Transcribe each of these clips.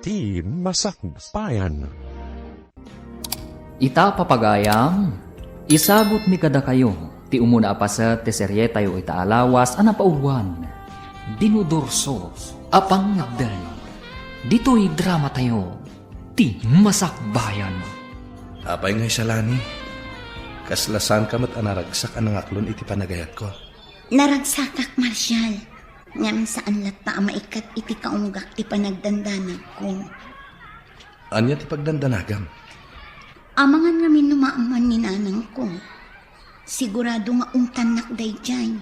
Ti Masakbayan. Ita papagayam, isabot mi kada kayo, ti umuna apasa ti serye tayo ita alawas, anapauwan, dinudurso, apang nagdan. Dito'y drama tayo, ti Masakbayan. Apay ngay salani, kaslasan ka mat anaragsak anang aklon iti panagayat ko. Naragsakak, Marshal. Ngam saan lata maikat iti kaunggak ti panagdandanag ko. Anya ti pagdandanagam? Amangan nga minumaaman ni nanang ko. Sigurado nga ungtanak dayjay.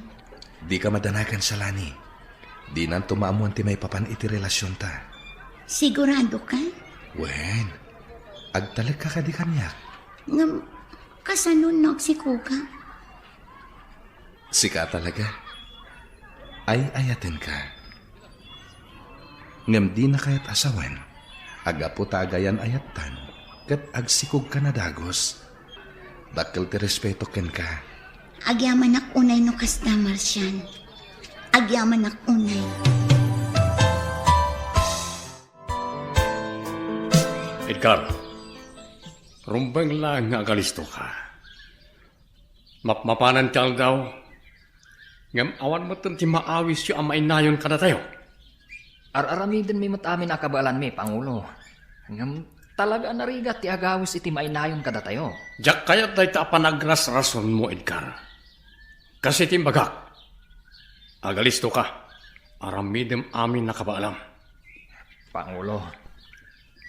Di ka madanagan salani. Di nan tumaamuan ti may papan iti relasyon ta. Sigurado ka? Wen, agtalag ka di kanyak. Ngam, kasanon nagsiko ka? Sika talaga. Ay ayatin ka. Ngam di na kayat asawan, agapo tagayan ayatan, kat agsikog ka na dagos. Dakkel ti respeto ken ka. Agyaman ak unay no kasta, Marshal. Agyaman ak unay. Edgar, rumbang lang nga agalisto ka. Mapmapanan tiyal daw, ngam awan mo ti maawis yung amainayon ka na tayo. Araramidin mi matamin akabalan mi, Pangulo. Ngam talaga narigat ti agawis iti mainayon kada tayo. Diyak kaya tayo ta panagras-rason mo, Edgar. Kasi timbagak, agalisto ka, aramidin amin nakabaalam. Pangulo,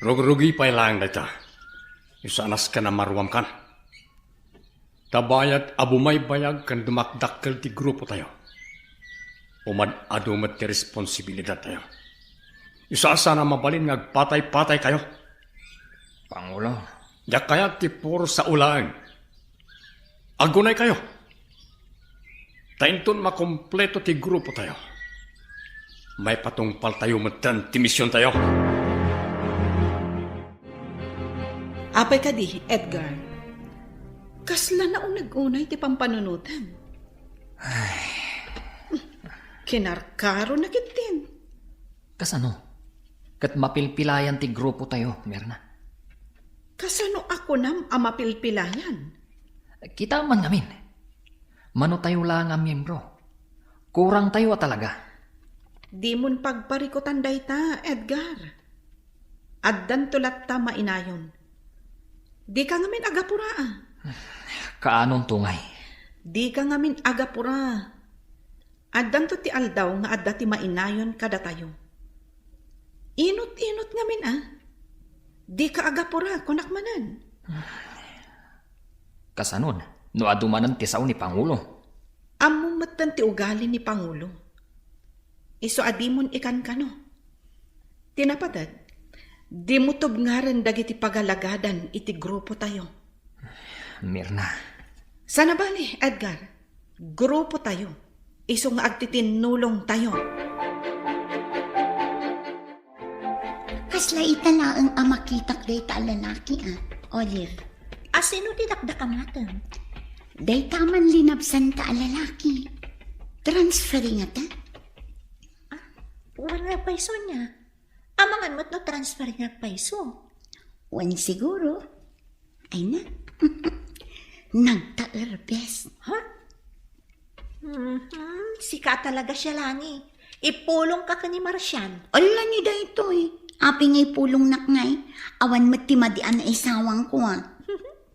Rug-rugi pa lang data. Isanas ka na maruam kan. Tabayat abumay bayag kan dumakdakkel ti grupo tayo. Umad adumat ti responsibilidad tayo. Isaasa na mabalin ngagpatay-patay kayo. Pangulo. Yak kaya ti puro sa ulaan. Agunay kayo. Tainton makompleto ti grupo tayo. May patungpal tayo matan ti misyon tayo. Apay ka di, Edgar. Kasla na unag-unay ti pampanunutan. Ay. Kinarkaro na kitin. Kasano? Kat mapilpilayan ti grupo tayo, Mirna. Kasano ako nam amapilpilayan? Kita man namin. Mano tayo lang ang miyembro. Kurang tayo talaga. Di mon pagparikutan dayta, Edgar. Addan tulat ta mainayon. Di ka ngamin agapura. Kaanong tungay? Di ka ngamin agapura. Addan to ti aldaw nga adda ti mainayon kada tayo. Inot-inot ngamin Di ka agapura kunak manan. Kasanon, no adumanan ti sao ni Pangulo. Among matan ti ugali ni Pangulo. Iso adimon ikan kano. Tinapadad, di mo tubngaran dagiti pagalagadan iti grupo tayo. Mirna. Sana bali, Edgar. Grupo tayo. Iso nga agtitinulong tayo. Kasla italaang amakitak dayta lalaki, Olive. Asino ti dakdakamatan? Dayta man linabsan ta lalaki. Transferring ata? Wala paiso niya. Amangan mo't no transfer nga paiso. Wan siguro. Ay na. Nagta-erbes. Ha? Sika talaga siya lani. Ipulong ka ni Marcian. Ala ni dayto Api ngay pulong nakngay. Awan matimadian na isawang ko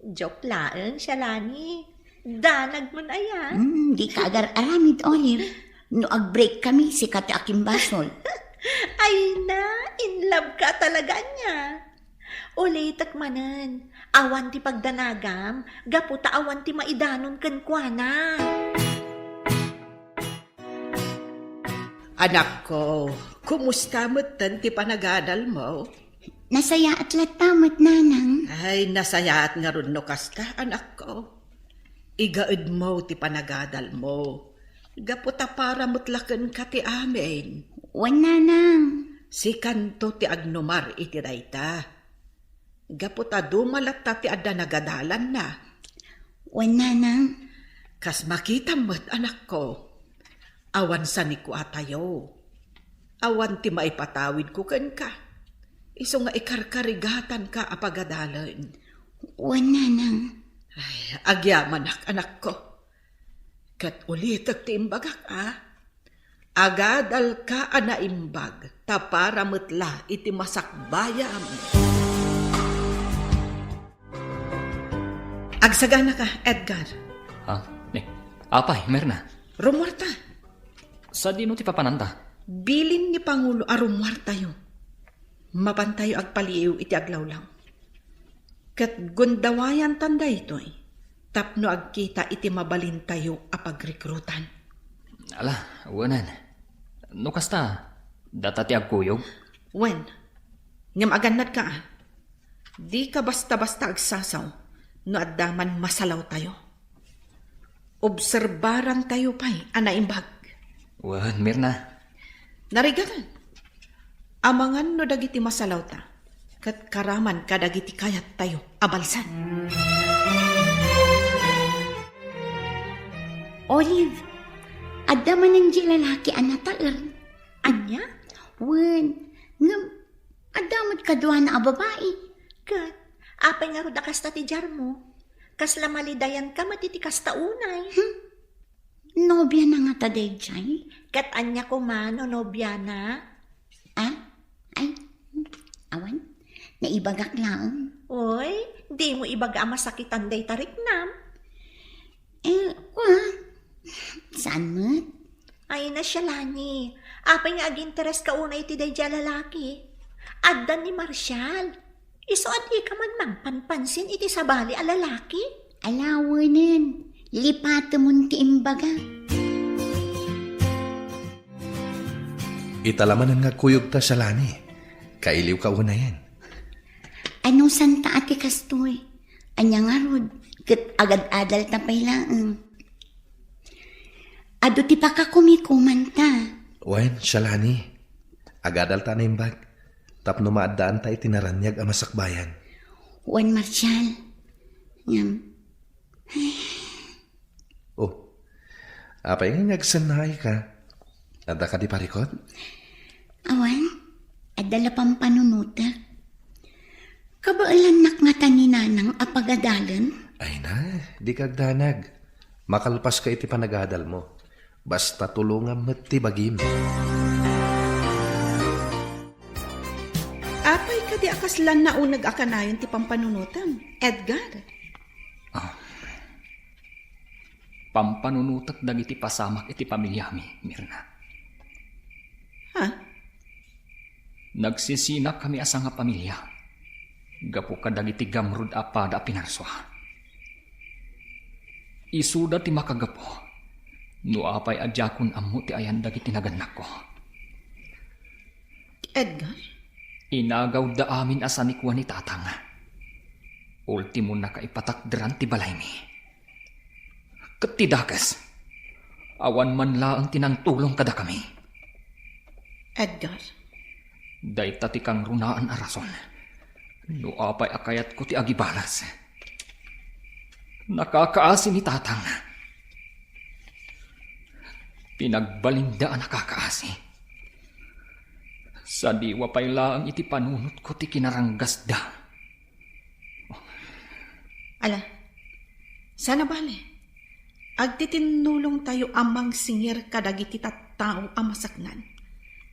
Joke laeng siya lani. Danag mo na yan. Di ka agar-aramid, Olive. No ag-break kami, sikat aking basol. Ay na, in love ka talaga niya. Ulitak manan, awan ti pagdanagam, gaputa awan ti maidanon kan kuana. Anak ko, kumusta mo ti panagadal mo? Nasaya at latamat, nanang. Ay, nasayaat nga ron no kasta, anak ko. Igaid mo ti panagadal mo. Gaputa para mutlakan ka ti amin. Wan, nanang. Si kanto ti agnomar iti dayta. Gaputa dumalat ta ti adda nagadalan na. Wan, nanang. Kas makita mo't anak ko. Awan sa ni ko atayo. Awan ti maipatawid ko ken ka. Iso nga ikarkarigatan ka apagadalan. Wala nang. Ay, agyaman anak ko. Kat ulit at tiimbagak agadal ka anaimbag, tapara metla iti masakbayam. Agsagana ka, Edgar. Ha? Apay, Mirna. Rumwarta. Sa dino ti papananta? Bilin ni Pangulo arumwarta yo. Mapantayo agpaliiw iti aglawlaw. Kat gundawayan tanda ito'y. Tapno agkita iti mabalin tayo apagrekrutan. Ala, wanan. No kasta, data ti agkuyog? Wen, ngam aganad ka Di ka basta-basta agsasaw no addaman masalaw tayo. Obserbaran tayo pa'y anaimbag. Wan, Mirna. Narigagan. Amangan no dagiti masalaw ta. Kat karaman kadagiti kayat tayo abalsan. Olive, adda man ang lalaki anataer. Anya? Wen, ngam, adamat kadwa na babae. Kat, apay nga ruda kasta ti jar mo. Kasla malidayan ka matitikas ta unay. Nobya na nga taday jay. Kat anya ko man o nobya na. Ay, awan, naibagak lang. Oy, di mo ibaga masakitan day tariknam. Saan mo? Ay na siya lani. Apay nga ag-interes ka unay ti day dya lalaki. Addan ni Marshall. Iso adi ka man mangpanpansin iti sabali a lalaki. Alawanan, lipata mo ti imbaga. Italamanan nga kuyog ta sa lani. Kailiw ka una yan. Anong santa ati kastoy? Anya nga rod, kat agad-adal tapay lang. Ado ti pa ka kumikumanta. Wen, siya lani. Agadal ta na imbag. Tapno maadaan ta itinaranyag ang masakbayan. Juan Marshall. Ngam. Oh, apay nga nagsanay ka. Ada ka di parikot? Awan, adala pang panunuta. Kabaalan nakngatan ni nanang apagadalan? Ay na, di kagdanag. Makalpas ka iti panagadal mo. Basta tulungan mo ti bagim. Apay ka di akaslan na unag akanayon ti pampanunutan, Edgar. Pampanunutak dagiti pasamak iti pamilyami, Mirna. Ha? Nagsisinak kami asa nga pamilya. Gapu ka dagiti gamrud apada pinarswa. Isuda ti makagapo. No apay adjakon ammo ti ayan dagiti naganak ko. Edgar? Inagaw da amin asa ni kuwa ni tatang. Ultimo na kaipatakderan ti balay mi. Katidakas. Awan man laang tinangtulong kada kami. Edgar? Dayta ti kang runaan a rason. No apay akayat ko ti agibalas. Nakakaasi ni tatang. Pinagbalindaan nakakaasi. Sa diwa pa'y laang iti panunot ko ti kinaranggas da. Ala, sana bale. Agtitinulong tayo amang singir kadagiti tattao amasaknan.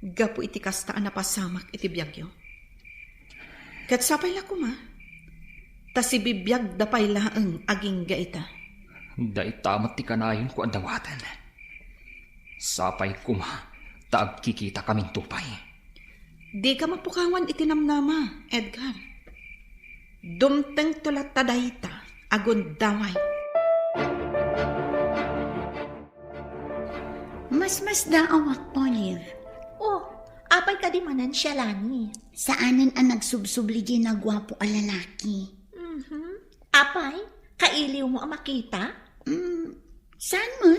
Gapu iti kastaan na pasamak iti biyagyo. Kat sapay la kuma. Ta si bibiyag da pa'y laang aging gaita. Day tamat ti kanayon ko adawatan. Sapay kuma, taag kikita kaming tupay. Di ka mapukawan itinamnama, Edgar. Dumteng tulat tadayta, agon daway. Mas daawak, Olive. Oh, apay ka di manan siya lani. Saanan ang nagsubsubli di na gwapo a lalaki? Apay, kailiw mo ang makita? Saan mo?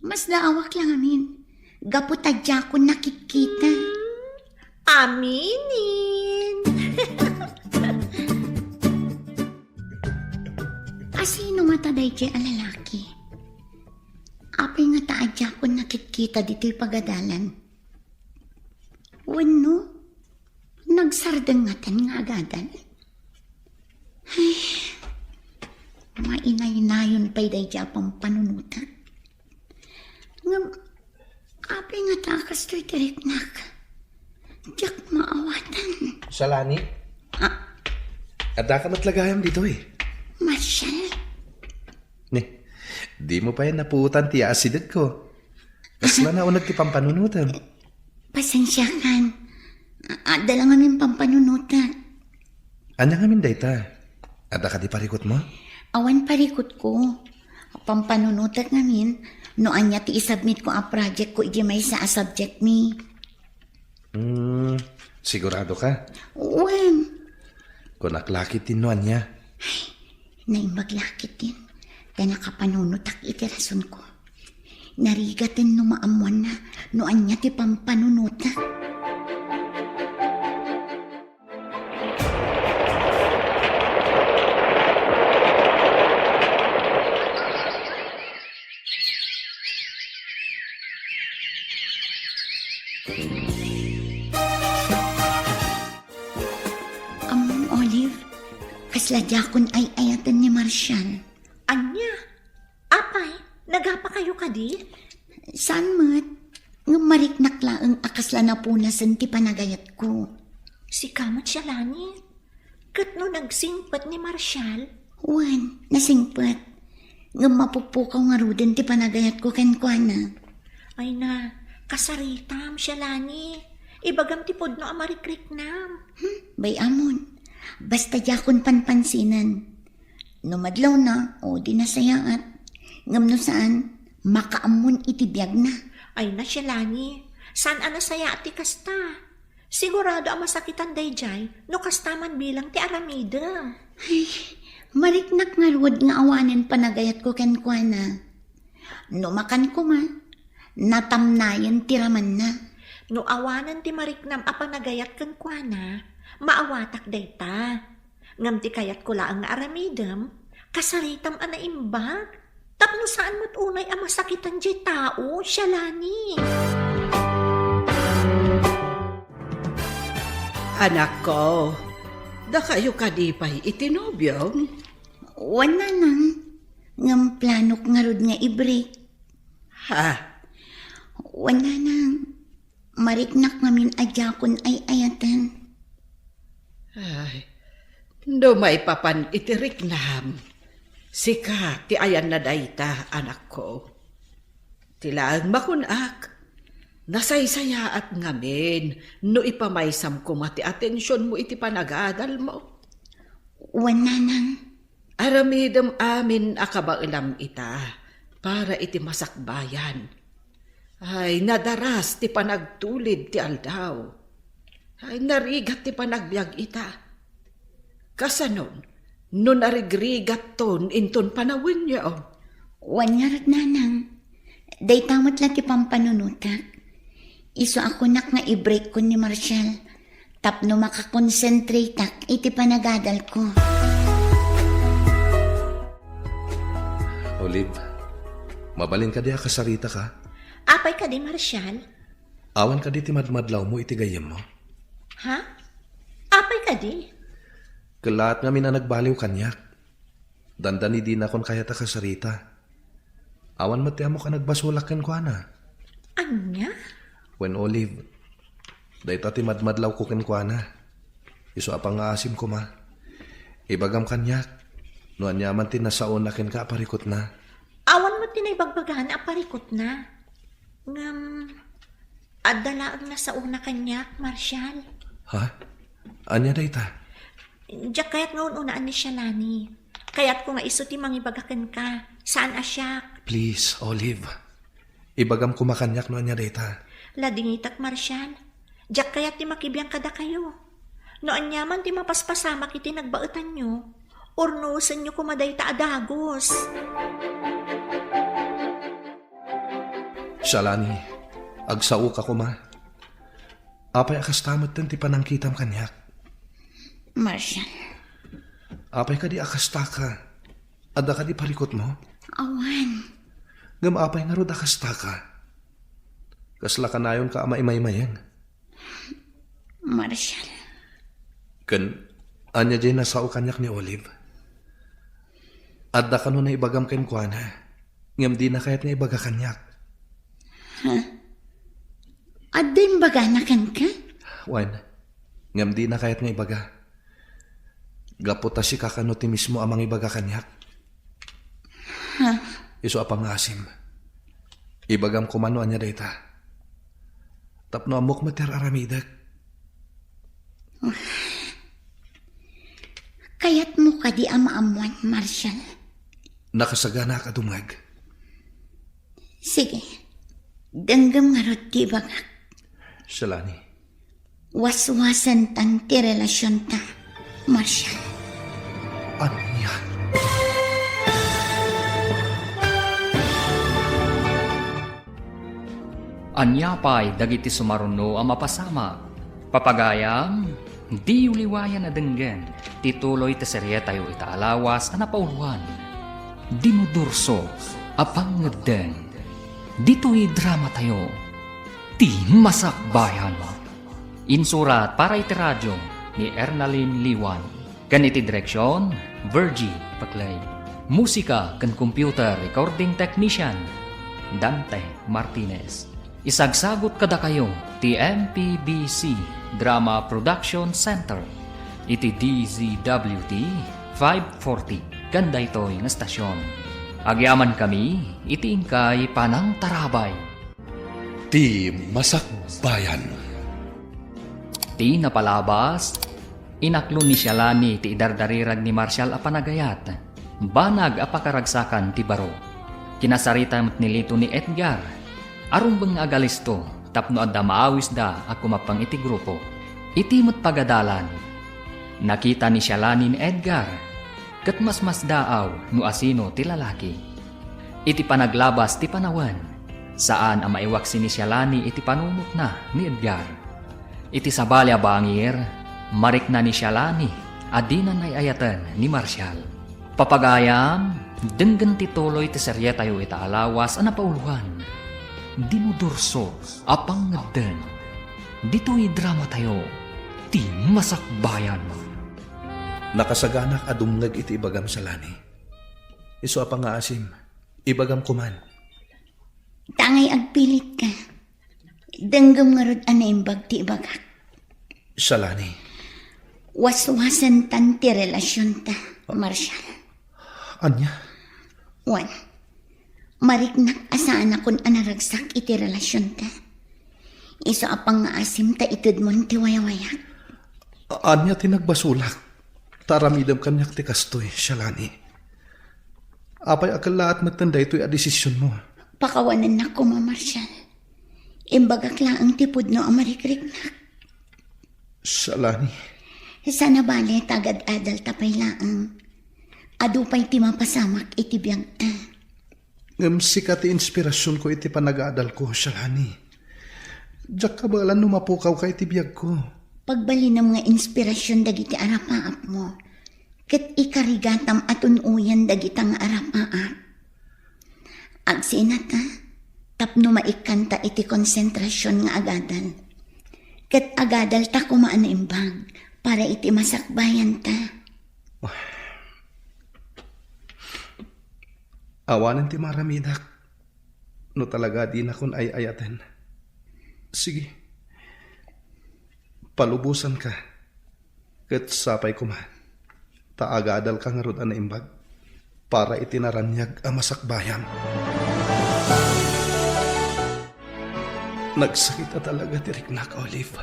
Mas daawak lang amin. Gaputadya ko nakikita. Aminin! Asino mataday di a lalaki? Apay nga taadya ko nakikita dito'y pagadalan. Wano? nagsardangatan nga agadan. Ay, mainay-nayon pa'y day pang panunutan. Ngam, apay nga takas to'y tiriknak. Diyak maawatan. Salani? Ada ka matlagayam dito eh. Marshal, Di mo pa yan napuutan ti asidag ko. Kasla na unag ti pampanunutan. pasensya kan. Dala nga min pampanunutan. Anya nga min dayta? Ada ka di parikot mo? Awan parikot ko. Pampanunutan nga min. No anya ti isubmit ko a project ko iji may sa a subject mi. Sigurado ka? Uwan. Kung naklakit tin no anya. Naimaglakit din. Kaya nakapanunutak iti rason ko. Narigatin no maamuan na no anya ti pampanunutak. Olive, kasladyakon ay ayatan ni Marshal. Anya? Apay, nagapa kayo kadi? Saan mat? Nga mariknak laang akasla na punasan ti panagayat ko. Si Kamot siya langit. Kat no nagsingpat ni Marshal, Wan, nasingpat. Nga mapupukaw nga ruden ti panagayat ko kenkwana. ay na, kasaritam siya lani. Ibagam tipod no amarikrik nam. Bay amon, basta yakon panpansinan. Numadlaw na, o di nasayaat. Ngam no saan, makaamon itibiyag na. Ay na siya lani. Saan anasaya ti kasta? Sigurado ang masakitan dayjay no kastaman bilang ti aramida. Ay, mariknak nga ruod nga awanin panagayat ko kenkwana. Numakan ko ma, natamnayan tiraman na. No awanan ti mariknam a panagayat ken kuana, maawatak dayta. Ngam ti kayat ko laang nga aramidam, kasaritam a naimbag. Tapno saan mo't unay a masakitan jay tao, siya lani. Anak ko, da kayo kadipay itinobyo. Wala nang, ngam planok nga rod nga i-break. Ha? Wala nang, mariknak ngamin adyakon ay ayatan. Ay, do may papan itiriknam. Sika, ti ayan na dayta, anak ko. Tilaang makunak. Nasaysaya at ngamin, no ipamaysam ko mati atensyon mo iti panagadal mo. Wala nang, Aramidam amin akabailam ita, para iti masakbayan. Ay, nadaras ti panagtulid ti aldaw. Ay, narigat ti panagbiag ita. Kasanon, no narigrigat ton inton panawin niyo. wala rod nanang. Day tamot lang ti pampanunutak. Iso ako nak nga i-break ko ni Marshal. Tapno makakonsentrate ak iti panagadal ko. Olive, mabalin ka di akasarita ka. Apay ka di, Marshal? Awan ka di ti madmadlaw mo iti gayem mo. Ha? Apay ka di? Kalaat nga mina nagbaliw kanyak. Dandani di na kon kaya ta kasarita. Awan mati mo ka nagbasulak ken kuana. Anya? When Olive, dayta ti madmadlaw ko ken kuana. Iso apang asim ko ma. Ibagam kanyak. No anyaman ti nasaon na ken ka parikot na. Awan mo tinaybagbagan a parikot na. Ngam, adala ang nasa una kanyak, Marshal. Ha? Anya dayta? Diyak kayat nga unaan ni siya lani. Kayat ko nga iso ti mangibagakan ka. Saan asyak? Please, Olive. Ibagam ko makanyak no anya dayta. Ladingitak, Marshal. Diyak kayat ti makibiyang kada kayo. No anyaman ti mapaspasamak iti nagbaetan nyo. Ornusan nyo kumaday ta adagos. Salani, agsao ka ko ma. Apay akastamat ten ti panangkitam kanyak. Marshal, Apay ka di akasta ka. Ada ka di parikot mo. awan. Ngam apay nga rod akasta ka. Kasla ka nayon ka ama imay-mayeng. Marshal, Anya dyan nasao kanyak ni Olive. At da kano na ibagam ken kuana. Ngam di na kayat nga ibaga kanyak. At din baganakan ka? Wan, ngam di na kayat nga ibaga. Gaputa si kakano ti mismo amang ibaga kanyak. Iso apang asim. Ibagam kumano anya dayta. Tapno amok mater aramidak. Kayat mo ka di amaamuan, Marshall. Nakasagana ka dumag. Sige, danggam nga rod di bagak. Salani. Waswasan tan ti relasyon ta, Marshall. Anya? Anya pa'y dagiti sumaruno ang mapasama. Papagayam, di uliwayan na denggen. Tituloy ti serye tayo itaalawas ang napauluan. Dinudurso, apang ngeden. Dito'y drama tayo. Ti masakbayan. Insurat para iti radyo ni Ernalyn Liwan. Ganiti direksyon, Virgie Paclay. Musika kan computer recording technician, Dante Martinez. Isagsagot kada kayo ti MPBC Drama Production Center. Iti DZWT 540. Ganda ito'y nga stasyon. Agyaman kami, iti ingkay panang tarabay. Ti Masakbayan. Ti napalabas, inaklo ni Shalani ti idardarirag ni Marshall a panagayat. Banag a pakaragsakan ti baro. Kinasaritam nilito ni Edgar. Arumbang agalisto, tapno adda maawis da a kumapang iti grupo. Itimot pagadalan. Nakita ni Shalani ni Edgar. Kat mas daaw no asino ti lalaki. Iti panaglabas ti panawan. Saan ang maiwaksi ni Shalani iti panunot na ni Edgar. Iti sabalya bangir, marik na ni Shalani, adinan ay ayatan ni Marshall. Papagayam, denggan tituloy ti serye tayo itaalawas ang napauluhan. Dinudurso, apang ngeden. Dito'y drama tayo, ti masakbayan. Nakasaganak adumngag iti ibagam salani. Iso apang asim, ibagam kuman. Tangay agpilit ka. Danggam nga rod anaimbag ti ibagak. Salani. Waswasan tan ti relasyon ta, Marshall. Anya? Wan, mariknak asaan akong anaragsak iti relasyon ta. Iso apang nga asim ta itid mo ti wayawayak. Anya tinagbasulak. Taramidam kanyak ti kastoy, Shalani. Apay akalaat matanda ito'y adesisyon mo. Pakawanan na ko, Marshall. Imbagak lang ang tipod no ang marikriknak. Shalani. Sana bale tagad-adal tapay laang. Adupay ti mapasamak iti biyag ta. Ngam sikat ti inspirasyon ko iti panag-aadal ko, Shalani. Diyak ka balan numapukaw ka iti biyag ko. Pagbalinam nga inspirasyon dagiti arapaap mo. Ket ikarigatam atun uyan dagitang arapaap. Agsinata, tapno maikanta iti konsentrasyon nga agadal. Ket agadal ta kumaan imbag para iti masakbayan ta. Awanan ti maramidak. No talaga di na kun ay ayaten. Sige. Palubusan ka. Ket sapay kuma. Taagadal ka nga rod na imbag. Para itinaranyag ang masakbayan. Nagsakit na talaga ti Riknak, Olive.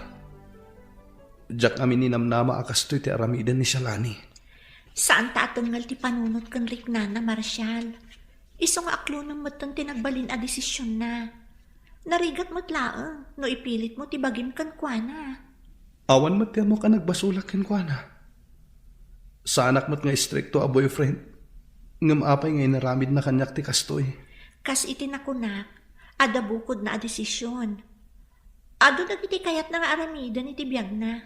Diyak amin ninamnama akastoy ti aramidan ni Shalani. Saan ta atungal ti panunot kan Riknana, Marshall? Iso nga aklo ng matang tinagbalin a desisyon na. Narigat mo't laang, no ipilit mo ti bagim kan kuana. Awan mat mo ka nagbasulak ken kuana. Sa anak mo't nga istrikto a boyfriend. Ngam apay ngay naramid na kanyak ti kastoy. Kas itinakunak, ada bukod na a desisyon. Ado dagiti kayat na nga aramidan iti biyag na.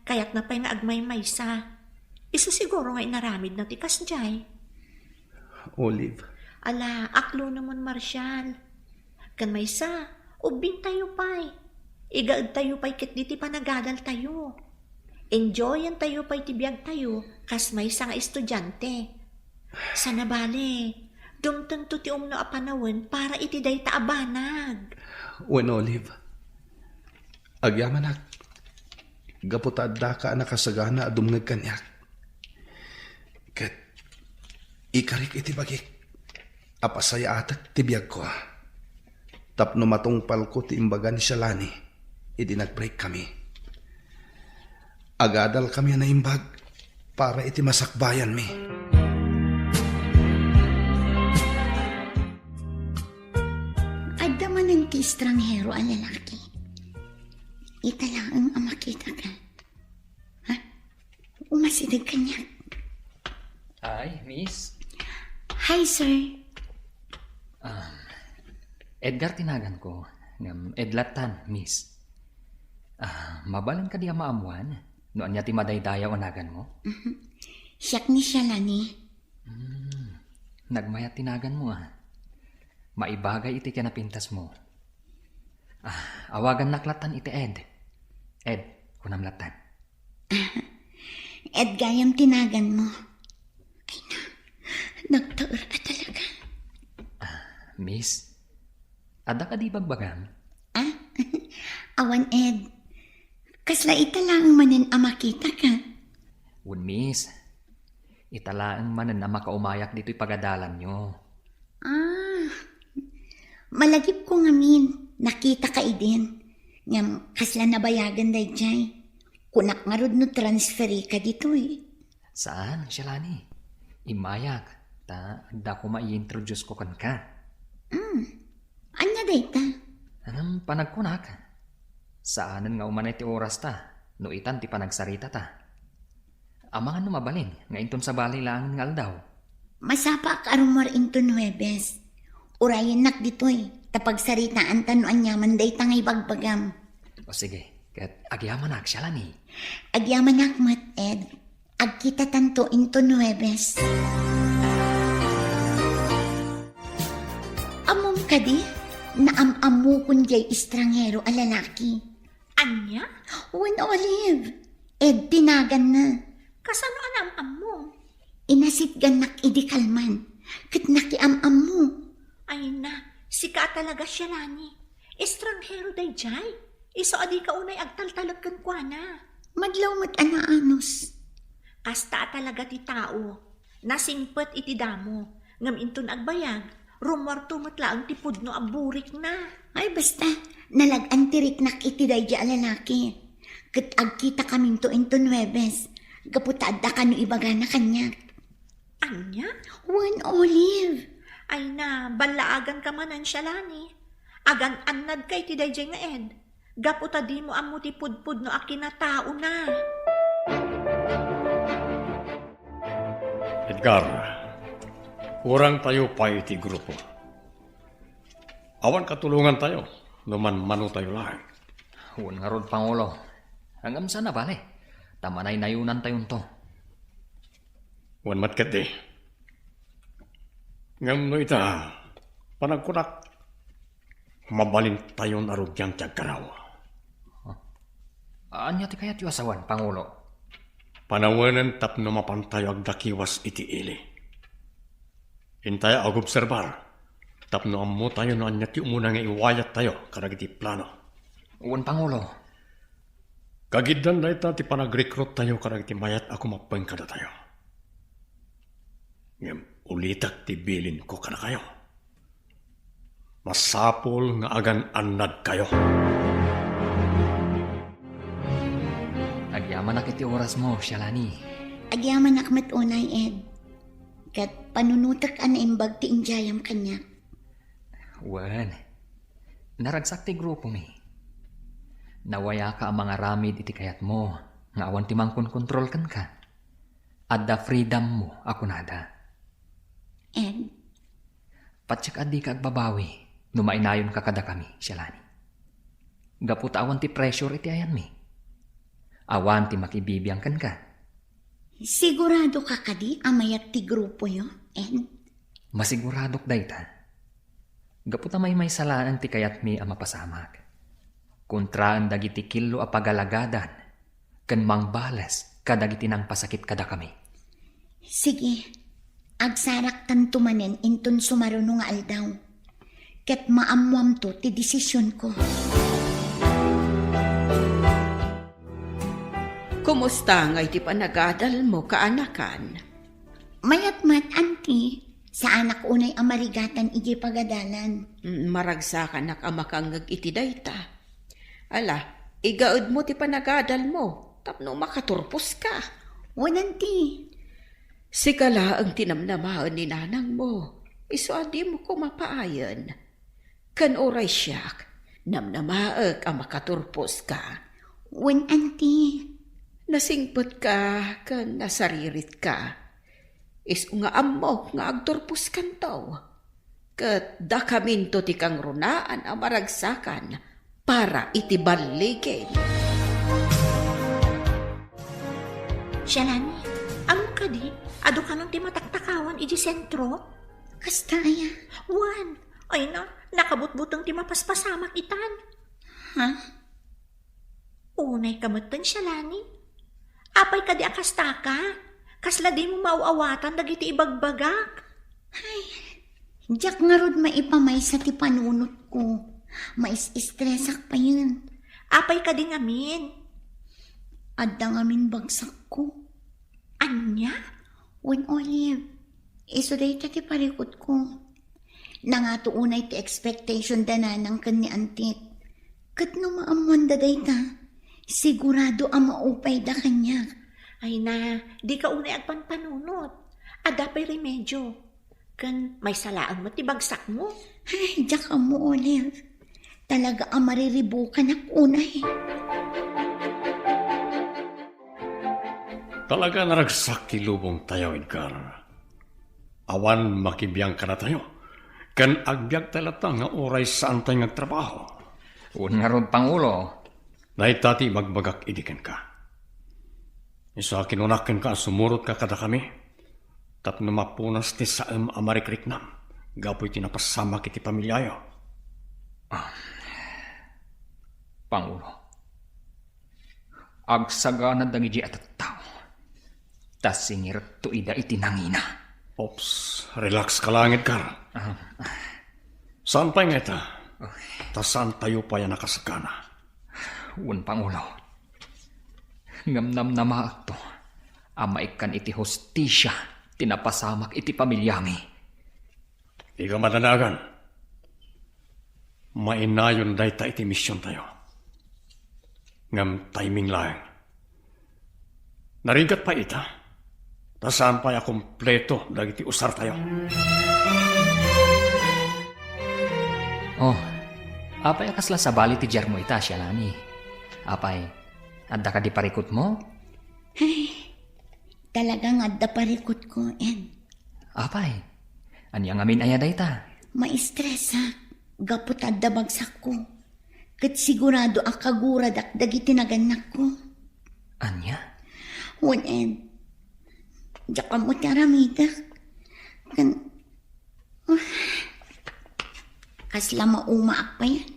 Kayat na pa'y nga agmay maysa. Iso siguro nga inaramid na ti kasjay. Olive. Ala, aklo naman, Marshall. Kan maysa, ubing tayo pa'y. Igaad tayo pa'y kit diti panagadal tayo. Enjoyan tayo pa itibiyag tayo, kas may nga estudyante. Sana bale, dumtang to ti umno a panawin para iti day taabanag. Wen Olive, agyaman ak, gaputadda ka nakasagana dumngag kanyak. Kat, ikarik iti bagik, apasaya atak tibiyag ko. Tapno matungpal ko ti imbaga ni Shalani, iti nag-break kami. Agadal kami na imbag para iti masakbayan mi. Adda man ang ti estranghero ang lalaki. Italaang ang makita ka. Ha? Umasidag ka niya. Ay, miss. Hi, sir. Edgar tinagan ko. Edlatan, miss. Mabalan ka diya maamuan? Noon niya ti madaydayaw anagan mo? Siyak ni Shalani. Nagmayat tinagan mo Maibagay iti kinapintas mo. Awagan naklatan iti Ed. Ed, kunamlatan. Ed gayam tinagan mo. Ay na, nagtaur ka talaga. Miss, ada ka di bagbagam? Awan Ed, kasla italaang manin ang makita ka. Miss, italaang manan na makaumayak dito'y pagadalan nyo. Malagip ko ngamin, nakita ka idin. Ngam, kasla nabayagan day jay. Kunak nga rod no transferi ka dito Saan, Shalani? Imayak, da ko mai-introduce ko kan ka. Anya day ta? Anong panagkunak? Saanan nga umanay ti oras ta, no itan ti panagsarita ta. Amangan no mabalin, nga inton sa balay lang nga aldaw. Masapa ka arumar into Nuebes. Urayan nak dito tapag saritaan tano anyaman day tangay bagbagam. O sige, kat agyaman ak, Shalani. Agyaman nak mat Ed, agkita tanto into Nuebes. Amom ka di, naamamu kun jay estranghero a lalaki. Anya? Wen Olive, Ed tinagan na. Kasano anam mo? Inasitgan nak idikalman, kat nakiamam mo. Ay na, sika talaga siya lani. Estranghero day jay. Iso adi ka unay agtaltalag kan kwa na. Madlaw mat anaanos. Kasta talaga ti tao. Nasingpet iti damo. Ngam inton agbayag. Rumorto matla ang tipod no aburik na. Ay basta, nalag-antirik nak iti day di lalaki. Kat agkita kaming to into Nuebes. Gaputadda ka no ibaga na kanya. Anya? Wen Olive. Ay na, balaagan ka manan siya lani. Agan annad kay ti dayjay nga Ed. Gaputa di mo amo ti pudpud no akinatao na. Edgar, urang tayo pa iti grupo. Awan katulungan tayo, numan mano tayo lang. Huwag nga rod, Pangulo. Hanggang sana bale. Tamanay nayunan tayon to. Wan matkat di. Ngam no ita, panagkunak, mabalin tayo narugyan tiyag karaw. Anya ti kayat yu asawan, Pangulo? Panawanan tapno mapantayo agdakiwas iti ili. Hintay agobserbar, tapno ammo tayo no anya ti umuna nga iwayat tayo karag iti plano. Uwan, Pangulo. Kagiddan na ita ti panag-recruit tayo karag iti mayat ako mapeng kada tayo. Ngam ulitak ti bilin ko kada kayo. Masapol nga agan annad kayo. Agyaman na kiti oras mo, Shalani. Agyaman nakmat unay Ed. Kat panunutak an imbag ti injayam kanya. Wan. Naragsak ti grupo mi. Nawaya ka ang mga ramid iti kayat mo. Nga awan ti mangkon kontrol kan ka. Adda freedom mo, ako nada. Ed, Patsak adi ka agbabawi. Numainayon ka kada kami, Shalani. Gaputa awan ti pressure iti ayan mi. Awan ti makibibiyang kan ka. sigurado ka kadi amayat ti grupo yo, Ed? Masiguradok dayta. Gaputa may salaan ti kayat mi ang mapasamak. Kontraan dagiti kilo a pagalagadan. ken mangbales kadagiti nang pasakit kada kami. Sige, agsarak tanto manen inton sumaruno nga aldaw. Ket maamuam to ti desisyon ko. Kumusta nga iti panagadal mo kaanakan? Mayat-mat, auntie, sa anak unay amarigatan iji pagadalan. Maragsakan nak amakangag iti dayta. Ala, igaod mo ti panagadal mo, tapno makaturpos ka. Wan, auntie. Sikala ang tinamnamaan ni nanang mo, iso adi mo kumapaayan. Kan oray siyak, namnamaag ang makaturpos ka. Wan, auntie. Nasingpot ka, kan nasaririt ka. Is nga amok nga agturpos kantaw. Kat dakaminto ti kang runaan ang maragsakan para itibaligin. Shalani, amo ka di? Ado ka nung ti mataktakawan iji sentro? Kasta aya. Wan, ay na, nakabutbutang ti mapaspasamak itan. Ha? Unay kamutan, Shalani. Apay ka di akasta ka? Kasla di mo mauawatan dagiti ibagbagak. Diyak nga rod maipamay sa ti panunot ko. Mais-istresak pa yun. Apay ka di ngamin. Adda ngamin bagsak ko. Anya? Wan, Olive. Iso day ti parikot ko. Nangatuunay ti expectation dananang kan ni antit. Kat no maamuan da day ta. Sigurado ang maupay da kanya. Ay na, di ka unay agpanpanunot. Adapay remedyo. Kan may salaan mo ti bagsak mo. Ay, diyak ka mo, Olive. Talaga ang mariribukan ak unay. Talaga naragsak ti lubong tayo, Edgar. Awan makibiyang ka na tayo. Kan agbyag talata nga oray saan tayo nagtrabaho. Un nga rod, Pangulo. Naitati magbagak idikan ka. Isa kinunakin ka, sumurot ka kada kami. Tapno mapunas ti saam amarikrik nam. Gapoy tinapasama kiti pamilyayo. Pangulo. Agsagana dangiji at tao. Tas singir to ida itinangina. Ops, relax ka lang, Edgar. Saan pa nga ita? Tas saan tayo pa yan nakasakana? Un, Pangulo. Ngamnam na maak to. Amaikan iti hostisya. Tinapasamak iti pamilyami. Di ka madanagan. Mainayon day ta iti misyon tayo. Ngam timing lang. Narigat pa ita. Tasaan pa ya kompleto dagiti usar tayo. Oh, apay akasla sa bali ti Jermo ita, Shalani. Apay, adda ka di parikot mo? Talagang adda parikot ko, Ed. Apay, anya ngamin ayaday ta. Maistresa. Gapot adda bagsak ko. Kat sigurado akagurad ak dagiti naganak ko. Anya? Wan, Ed. Diyak ka mo taramida. Kasla maumaak pa yan.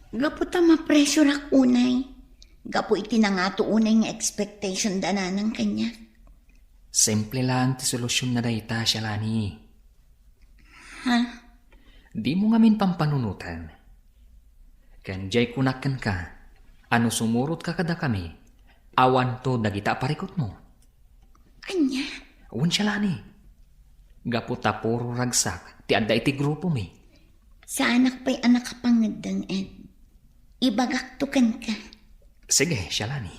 Gapo ta ma-pressure ak unay. Gapo iti na nga to unay nga expectation dananang kanya. Simple lang ti solusyon na dayta, Shalani. Ha? Di mo ngamin pampanunutan. Kanjay kunakan ka, ano sumurot ka kada kami, awan to dagita parikot mo. Kanya? Uwan, Shalani. Gapo ta puro ragsak, ti adda iti grupo mi. Sa anak pa'y anak kapangadang, Ed. Ibagaktukan ka. Sige, Shalani.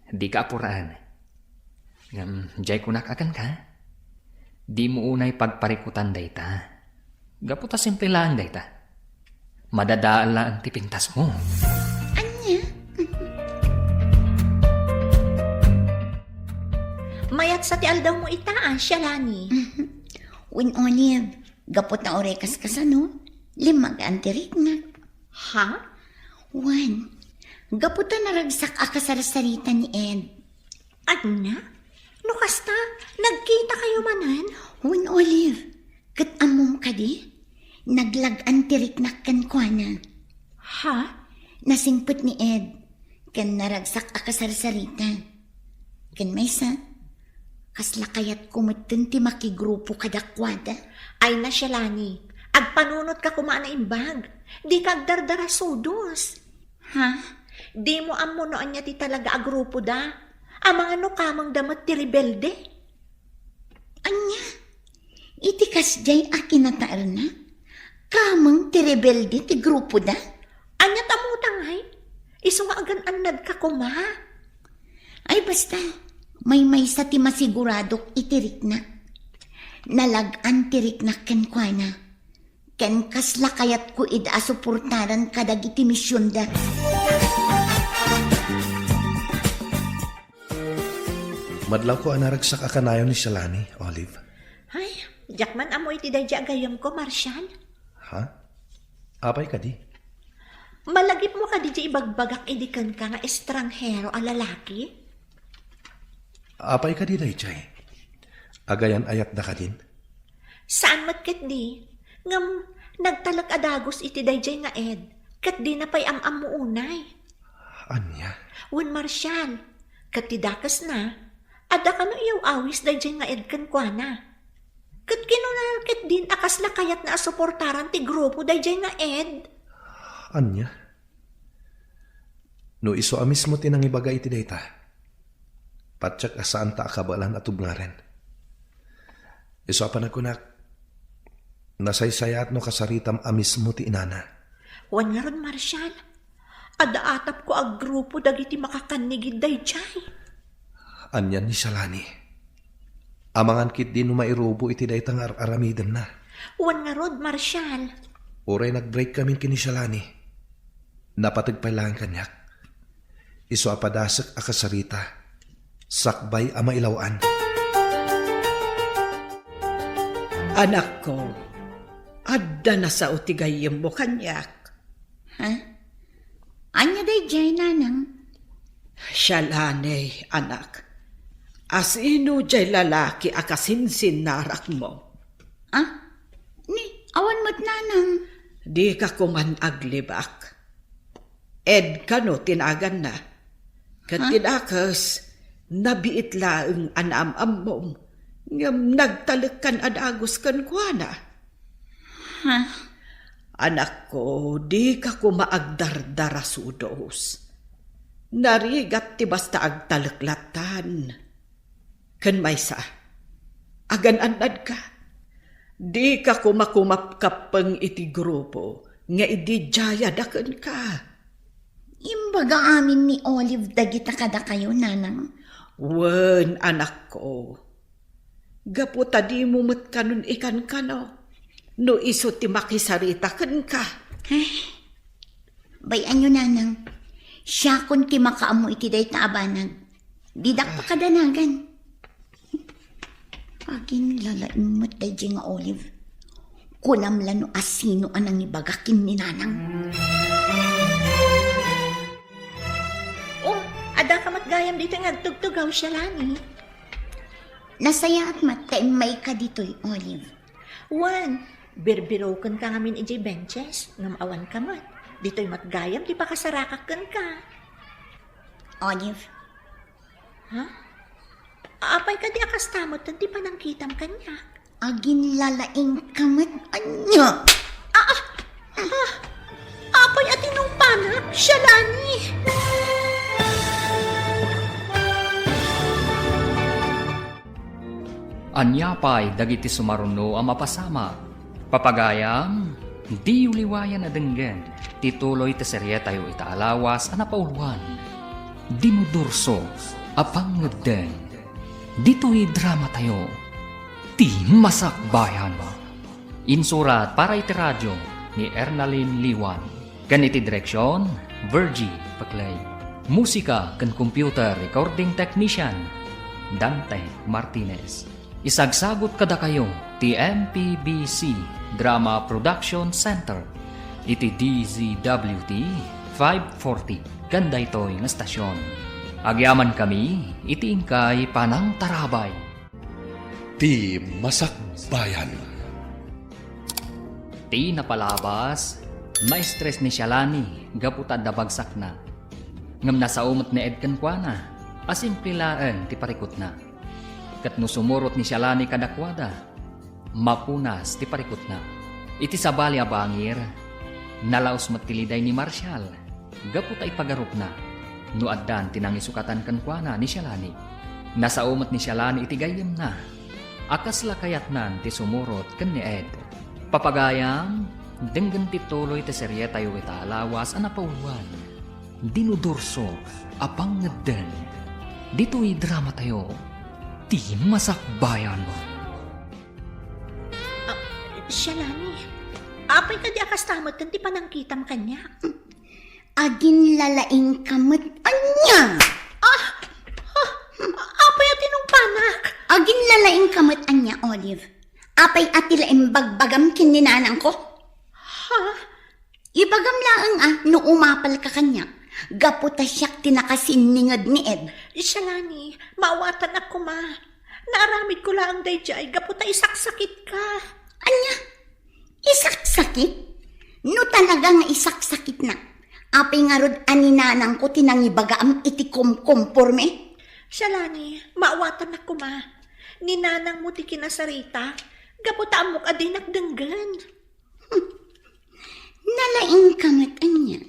Di ka apuraan. Jay kunak akan ka. Di mo unay pagparikutan dayta. Gaputa simple lang dayta. Madadaan lang ti pintas mo. Anya? Mayat sa ti aldaw mo itaan, Shalani. Win Olive, gapot na orekas ka sa no? Limag antirik na. Ha? Wan, gapot na naragsak akasarasarita ni Ed. Anya? No kasta, nagkita kayo manan? Win Olive, kat amom ka di? Naglag antirik na kan kwa na. Ha? Nasingpot ni Ed. Ken naragsak akasarsarita. Ken maysa, kasla kayat kumuten ti makigrupo kadakwada. Ay na siya, Lani. Agpanunot ka kumaan na imbag. Di ka agdardara sudos. Ha? Di mo amunoan niya ti talaga agrupo da. Amang ano kamang damat ti rebelde. Anya? Iti kasjay akinataar na? Kamang ti rebelde ti grupo da? Anya tamutang ay. Iso nga agan anad ka kuma. Ay basta, may sa ti masiguradok itirik na. Nalagan tirik na ken kwa na. Ken kasla kayat ko ida suportaran kadag iti misyon da. Madlaw ko anaragsak akanayon ni Shalani, Olive. Ay, jakman amoy ti dadya agayam ko, Marshal. Ha? Apay ka di? Malagip mo ka di ibagbagak idikan ka nga estranghero a lalaki? Apay ka di, Dayjay? Agayan ayat da ka din? Saan matkat di? Ngam, nagtalak adagos iti dayjay nga ed. Kat di na pay am mo unay. Anya? Wen Marshal, kat ti dakas na, ada ka no iyaw awis dayjay nga ed kan kwa na. Kat kinunalkit din akas na kayat na asuportaran ti grupo dayjay nga ed. Anya? No iso amis mo tinang ibaga iti dayta. Patsak asaan ta akabalan at ubngaren. Iso apan akunak. Nasaysayat no kasaritam amis mo ti inana. Wan nga ron, Marshal. Ada atap ko ag grupo dagiti makakanigid dayjay. Anya ni Shalani. Amangan kit din no mairubo iti dayta nga aramidem na. Wan nga rod, Marshal. Oray nag-break kami kini Shalani. Napatagpay lang kanyak. Iso apadasak akasarita. Sakbay ama ilawan. Anak ko, adda na sa utigayem mo kanyak. Ha? Anya dayjay nanang? Shalane, anak. As ino jay lalaki akasinsin narak mo. Ah? Ni, awan mo't nanang. Di ka kuman aglibak. Ed ka no tinagan na. Katinakas, nabiit laeng anam-am mo. Ngam nagtalik kan adagos kan kuana. Ha? Anak ko, di ka kumaagdardara sudos. Narigat ti basta agtaliklatan. Kan maysa, agan-anad ka. Di ka kumakumapkapang iti grupo, nga idijaya dakan ka. Imbaga amin ni Olive dagita kada kayo nanang. Wen, anak ko. Gaputa di mo mat kanun ikan ka no. No iso ti makisarita kan ka. Bayan nyo nanang. Siya kun ti makaamo iti day taabanag. Didak pa kadanagan. Agin lalain mo't dayjay nga Olive. Kunam lano asino anang ibagakin ni nanang. Oh, ada ka matgayam dito nga tugtugaw siya, Lani. Nasaya at may ka dito'y Olive. Wan, birbirokan ka ngamin ijay benches, ngam awan ka mat. Dito'y matgayam, di pa kasarakakan ka. Olive, Ha? Apay ka di akas tamot, di pa nang kitam kanya. agin lalaing kamat anya. Apay at inong panak, siya, Lani. Anyapay dagiti sumaruno ang mapasama. Papagayam, di uliwayan na denggen. Tituloy ta serye tayo itaalawas ang napauluan. Dinudursos, apang ngedeng. Dito'y drama tayo. Ti Masakbayan. Insurat para iti radyo ni Ernalyn Liwan. Kan iti direksyon, Virgie Paclay. Musika kan computer recording technician, Dante Martinez. Isagsagot kada kayo ti MPBC Drama Production Center iti DZWT 540 ganda ito'y nga stasyon. Agyaman kami iti ingkay Panang Tarabay. Ti Masakbayan. Ti napalabas, maestres ni Shalani gaputan na bagsak na. Ngam nasa umot ni Ed kan kwa na, asimple laan ti parikot na. Kat no sumurot ni Shalani kadakwada, mapunas ti parikot na. Iti sabali abangir, nalaos matiliday ni Marshall, gapu ta ipagarup na. No addan tinangisukatan kan kwa na ni Shalani. Nasa umot ni Shalani iti gayem na. Akas lakayat nan ti sumurot kan ni Ed. Papagayam, denggan ti tuloy ti serye tayo ita alawas anapauwan. Dinudurso, apang ngadan. Dito'y drama tayo, ti masakbayan mo. Shalani, apay ka di akas tamot kan ti panangkitam kanya. Agin lalaing kamot anya. Apay at inong panak. Agin lalaing kamot anya, Olive. Apay atila bagbagam kininanang ko. Ha? Ibagam laang no umapal ka kanya. Gaputa siyak tinakasiningad ni Ed. Shalani, maawatan ako ma. Naaramid ko lang dayjay, gaputa isaksakit ka. Anya? Isaksakit? No talaga nga isaksakit na. Apay nga rod aninanang ko tinangibagaam iti kumporme. Shalani, maawatan ako ma. Ninanang mo ti kinasarita, gaputa amok adinak denggan. Nalaing kamat anya.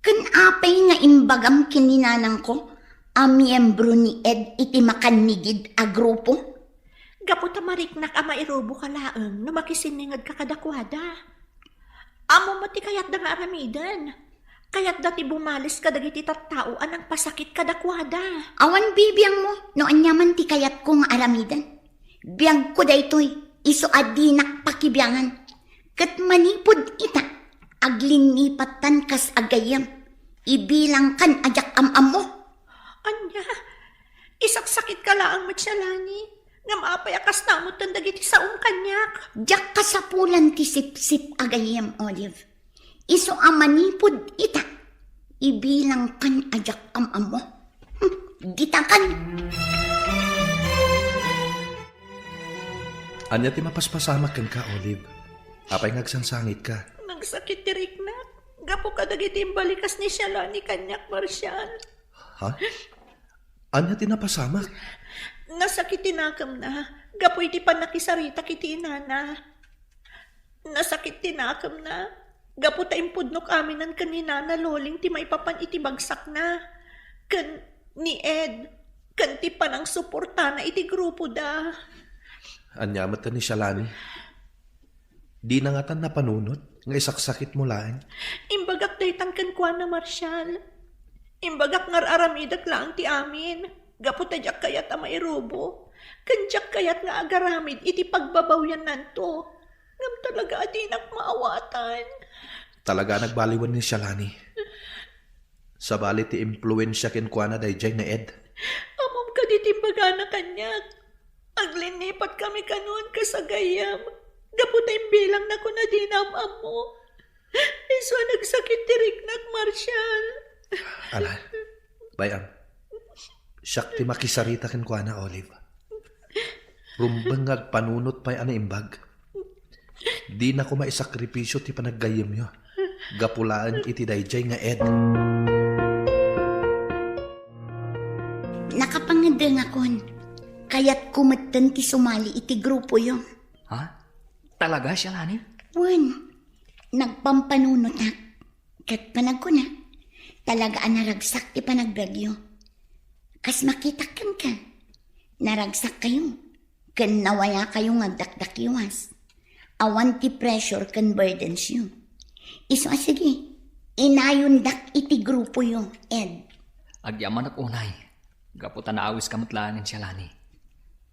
Kan apay nga imbagam kininanang ko, a miyembro ni Ed iti makanigid a grupo. Gaputa mariknak ama irobo ka laeng no makisiningad ka kadakwada. Amo mati kayat da nga aramidan. Kayat dati bumalis ka dagiti tattao anang pasakit kadakwada. Awan bibiyang mo, no anyaman ti kayat ko nga aramidan. Biyang ko daytoy, iso adinak pakibiyangan. Kat manipod ita, aglinipatan kas agayam. Ibilang kan ajak amam mo. Anya, isaksakit ka laang Shalani. Ngam apay akas namot ang dagiti saong kanyak. Jak kasapulan ti sip-sip agayam, Olive. Iso amanipod ita. Ibilang kan ajak amam mo. Gitakan. Anya ti mapaspasamak kan ka, Olive. Apay ngagsansangit ka. Nagsakit ti Riknak. Gapo ka dagiti balikas ni Shalani kanyak, Marshall. Ha? Anya ti napasamak? Nasakit tinakam na. Gapo iti panakisarita kiti inana. Nasakit tinakam na. Gapo ta impudnok aminan kanina na loling ti maipapan iti bagsak na. Kan ni Ed. Kan ti panang suporta na iti grupo da. Anyamat ka ni Shalani. Di na nga tan napanunot. Nga isaksakit mo laeng. Imbagak daytan kan kuan na Marshall. Imbagak ngar aramidak lang ti amin. Gapo ta jak kayat ama irobo. Kanjak kayat nga agaramid iti pagbabawyan nanto. Ngam talaga adinak maawatan. Talaga nagbaliwan ni Shalani. Sa bali ti impluensya ken kuana dayjay na Ed. Amom ka ditimbaga na kanyak. Aglinipat kami kanuan kasagayam. Gaputa bilang na ko na dinamam mo. Iso nagsakit ti Riknak, Marshall. Ala, bayam. Siyak ti makisarita ken kuana, Olive. Rumbang panunot pa'y ana imbag. Di na ko maisakripisyo ti panaggayem nyo. Gapulaan iti dayjay nga Ed. Nakapangadeng akon. Kaya't kumatan ti sumali iti grupo yun. Ha? Talaga, Shalani? Wan, nagpampanunot na. Kat panag ko na. Talagaan naragsak ti panagbagyo. Kas makitakan ka. Naragsak kayo. Kan nawaya kayo ngagdakdakiwas. Awan ti pressure kan burdens you. Iso sige. Inayundak iti grupo yung Ed. Agyaman ak unay. Gaputa na awis kamutlaan ng Shalani.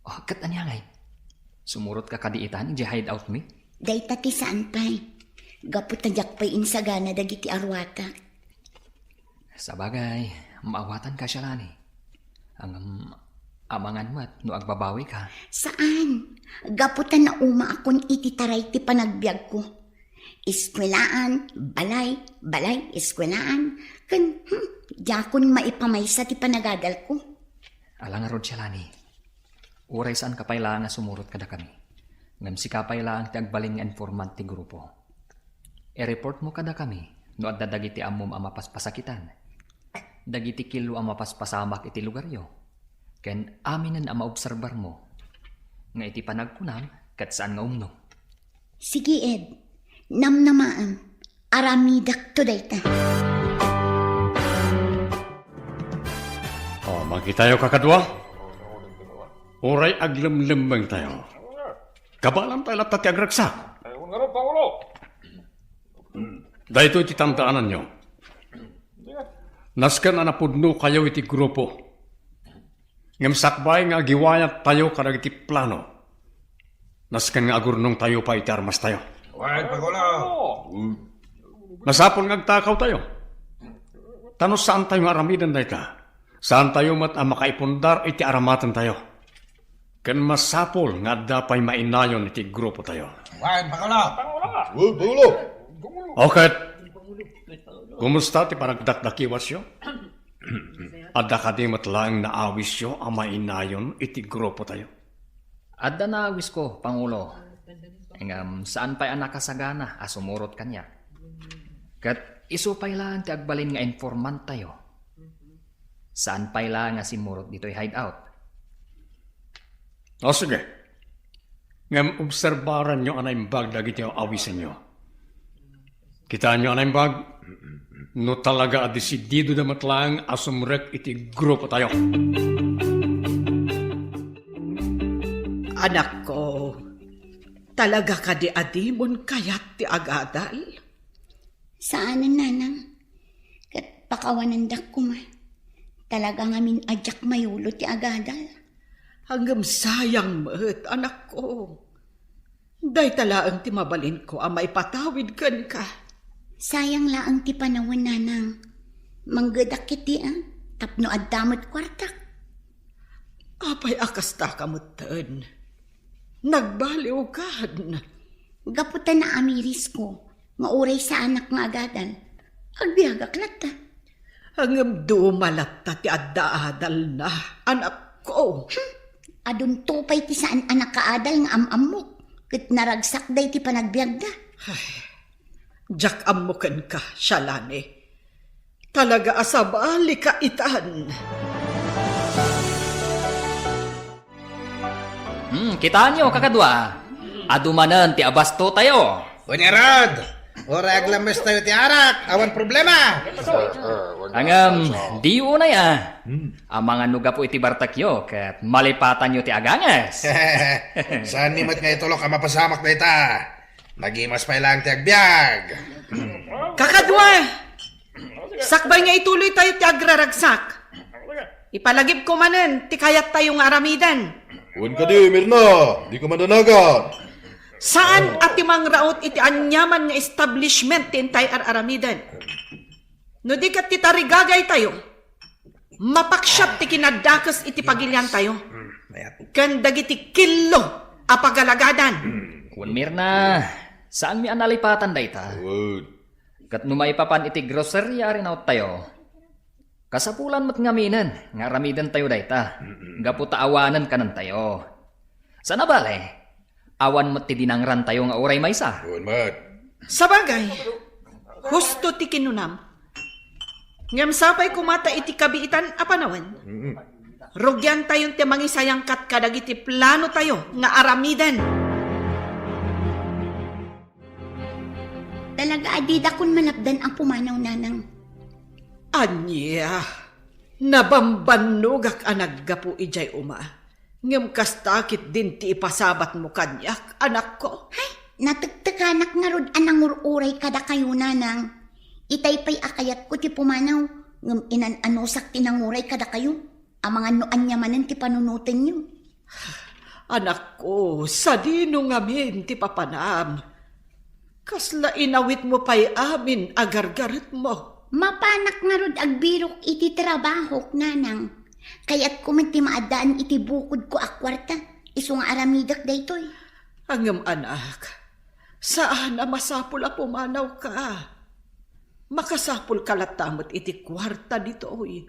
Oh, kat anyangay. Sumurot ka kadiitan, iji hideout mi? Day tati saan pa'y. Gaputadyak pa'y insagana dagiti arwata. Sabagay, maawatan ka Shalani. Ang amangan mo at no agbabawi ka. Saan? Gaputan na uma akon iti taray ti panagbiag ko. Iskwelaan, balay, iskwelaan. Kan, jakon maipamaysa ti panagadal ko. Alang nga rod Shalani. Uray saan kapaylaan nga sumurot kada kami. Ngam si kapaylaan ti agbaling nga informant ti grupo. E-report mo kada kami no at dadagiti amom amapas pasakitan. dagiti kilo ang mapaspasamak iti lugar yo. Ken aminan ang maobserbar mo. Nga iti panagkunam, kat saan nga umno. Sige, Ed. Namnamaan. Aramidak to dayta. Magi tayo kakadwa. Uray aglamlambang tayo. Kabalam tayo lahat ti agragsak. Dahito iti tandaanan nyo. Naskan anapudno kayo iti grupo. Ngam sakbay nga giwayat tayo karag iti plano. Naskan nga agurnong tayo pa iti armas tayo. Nasapon nga agtakaw tayo. Tanos saan tayo aramidan dayta? Saan tayo mat ang makaipundar iti aramatan tayo? Kan masapol nga dapay mainayon iti grupo tayo. Okay. Kumusta ti panagdakdakiwas yo? Adda ka di matlaang naawis yo ang mainayon iti grupo tayo. Adda na awis ko, Pangulo. Saan pa'y anak kasagana, asumurot kanya. Kat isupay lang ti agbalin nga informant tayo. Saan pa'y lang nga simurot dito'y hideout. O sige. Ngam obserbaran nyo anaimbag dagiti ang awisan nyo. Kita nyo anaimbag, no talaga adesidido na matlang asumrek iti grupo tayo. Anak ko, talaga ka di adimon kayat ti agadal? Saanan, nanang? Kat pakawanandak ko ma. Talaga ngamin adyak mayulo ti agadal. Hanggang sayang mat, anak ko. Day talaang ti mabalin ko ang maipatawid kan ka. Sayang laang ti panawan, nanang. Manggadak kiti tapno addamot kwartak. Apay akasta kamutan. Nagbaliw kan. Gaputan na amiris ko. Nga uray sa anak nga agadal. Agbiagak lata. Hanggang dumalat ta ti adda-adal na, anak ko. Adun tupay ti saan anak kaadal nga amamok. Kat naragsak day ti panagbiag da. Jak amukan ka, Shalane. Talaga asabali ka itan. Kita nyo, kakadwa. Adumanan ti abasto tayo. Bunyarad! Ora aglames tayo ti arak, awan problema. Di unay Ang mga nuga po iti bartakyo, kat malipatan nyo ti agangas. Saan ni mat nga itulok ang mapasamak na ita? Magimas pa ilang ti agbyag. Kakadwa! Sakbay nga ituloy tayo ti agraragsak. Ipalagip ko manen, ti kayat tayong aramidan. Huwag ka di, Mirna. Di ka mandanagan. Saan at timang raot iti anyaman nga establishment ti intay aramidan? No di kat ti tarigagay tayo, mapaksyap ti kinadakas iti pagilyan tayo. Kandag iti kilo apagalagadan. Kun Mirna, saan mi analipatan dayta? Kat numaipapan iti grocery rin out tayo. Kasapulan mat ngaminan, nga ramidan tayo dayta. Gaputa awanan kanan tayo. Sana bale? Awan mat ti dinangran tayo nga oray maysa. Sabagay, husto ti kinunam. Ngam sapay kumata iti kabiitan apanawan. Rugyan tayon ti mangisayang kat kadag iti plano tayo nga aramidan. Talaga adida kun malabdan ang pumanaw, nanang. Anya, nabambanugak anaggapo ijay uma. Ngam kastakit din ti ipasabat mo kanyak, anak ko. Hay, natagtakanak nga rod anang ururay kada kayo, nanang. Itay pa'y akayat ko ti pumanaw. Ngam inananusak tinanguray kada kayo. Ang mga noanyamanan ti panunutin nyo. Anak ko, sa dino ngamin ti papanam. Kasla inawit mo pa'y amin agargarit mo. Mapanak nga rod agbirok iti trabahok, nanang. Kaya't kumanti maadaan iti bukod ko akwarta. Iso nga aramidak daytoy. Angam anak, saan na masapul a pumanaw ka? Makasapul kalatamot iti kwarta ditoy.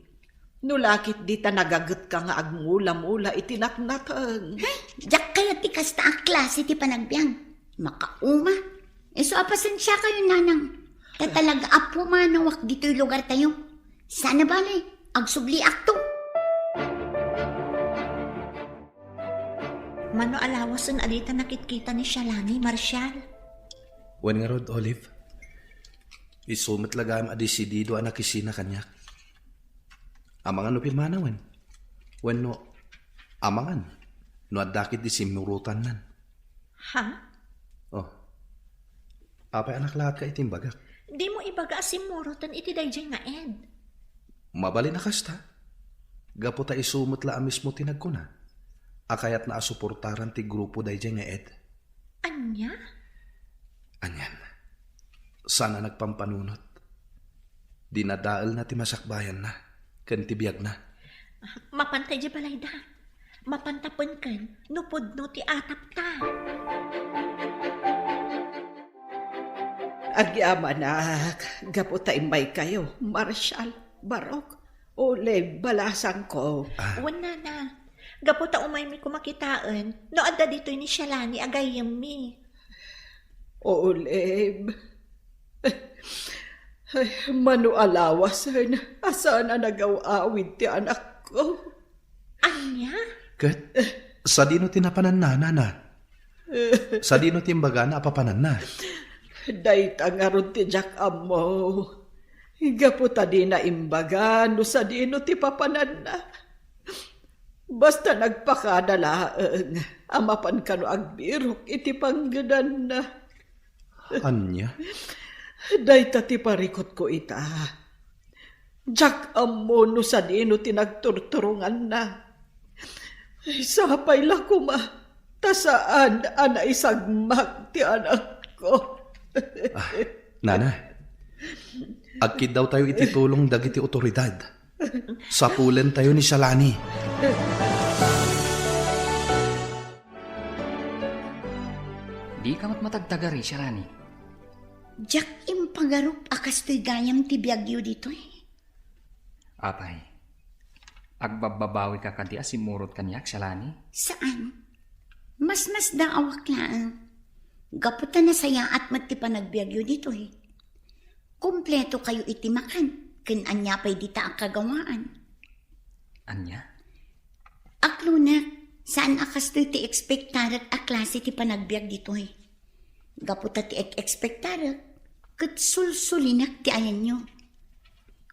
Nulakit di ta nagagat ka nga agmula-mula iti natnatan. Ay, jak kaya ti kasta ang klase ti panagbiang. Makauma. Iso apasan siya kayo, nanang. Talaga apo manawak dito'y lugar tayo. Sana bali, agsubli akto. Mano alawasan alita nakitkita ni Shalani, Marshal. Wen nga rod, Olive. Isumit lagam adisidido ang nakisina kanyak. Amangan no pilmanawan. Wen no, amangan. No adakit di simurutan nan. Ha? Oh. Apay anak lahat ka itimbagak. Di mo ibaga asimurutan iti dayjay nga ed. Mabali na kasta. Gapo ta isumot la mismo tinagkuna. Akayat na asuportaran ti grupo dayjay nga ed. Anya? Anyan. Sana nagpampanunot. Dinadaal na ti masakbayan na. Kantibiyag na. Mapantay di balayda. Mapantapan kan, nupod no ti atap ta. Agyaman gapo ta imbay kayo, Marshal, Barok, Olive, balasan ko. Wala na. Gapo ta umay mi kumakitaan, no adda dito'y ni Shalani agayam mi. Olive. Ay, mano alawasan, asa na nagaw-awid ti anak ko. Anya? Kat, sa dino tinapanan na, nana. Sa dino timbaga na apapanan na. Dayta nga ron ti Jack Amo. Higa po ta di na imbaga, no sa dino ti papanan na. Basta nagpakadalaan, amapan ka no agbirok, iti pangganan na. Anya? Dayta ti parikot ko ita. Jack Amo no sa dino ti nagturturungan na. Ay, sapay la kuma, tasaan ana isagmak ti anak ko. Nana, agkid daw tayo ititulong dagiti otoridad. Sapulen tayo ni Shalani. Di ka matagtagari, Shalani. Jack impagarup akas to'y gayam ti biyagyo dito eh. Apay, agbababawi ka kanti asimurot kanyak, Shalani. Saan? Mas daawak lang. Gaputan na saya at mati pa nagbiagyo dito eh. Kompleto kayo itimakan. Ken anya pa'y dita ang kagawaan. Anya? Aklo na, saan akas to'y ti ekspektarat a klase ti panagbiag dito eh. Gaputa ti ekspektarat, kat sulsulinak ti ayan nyo.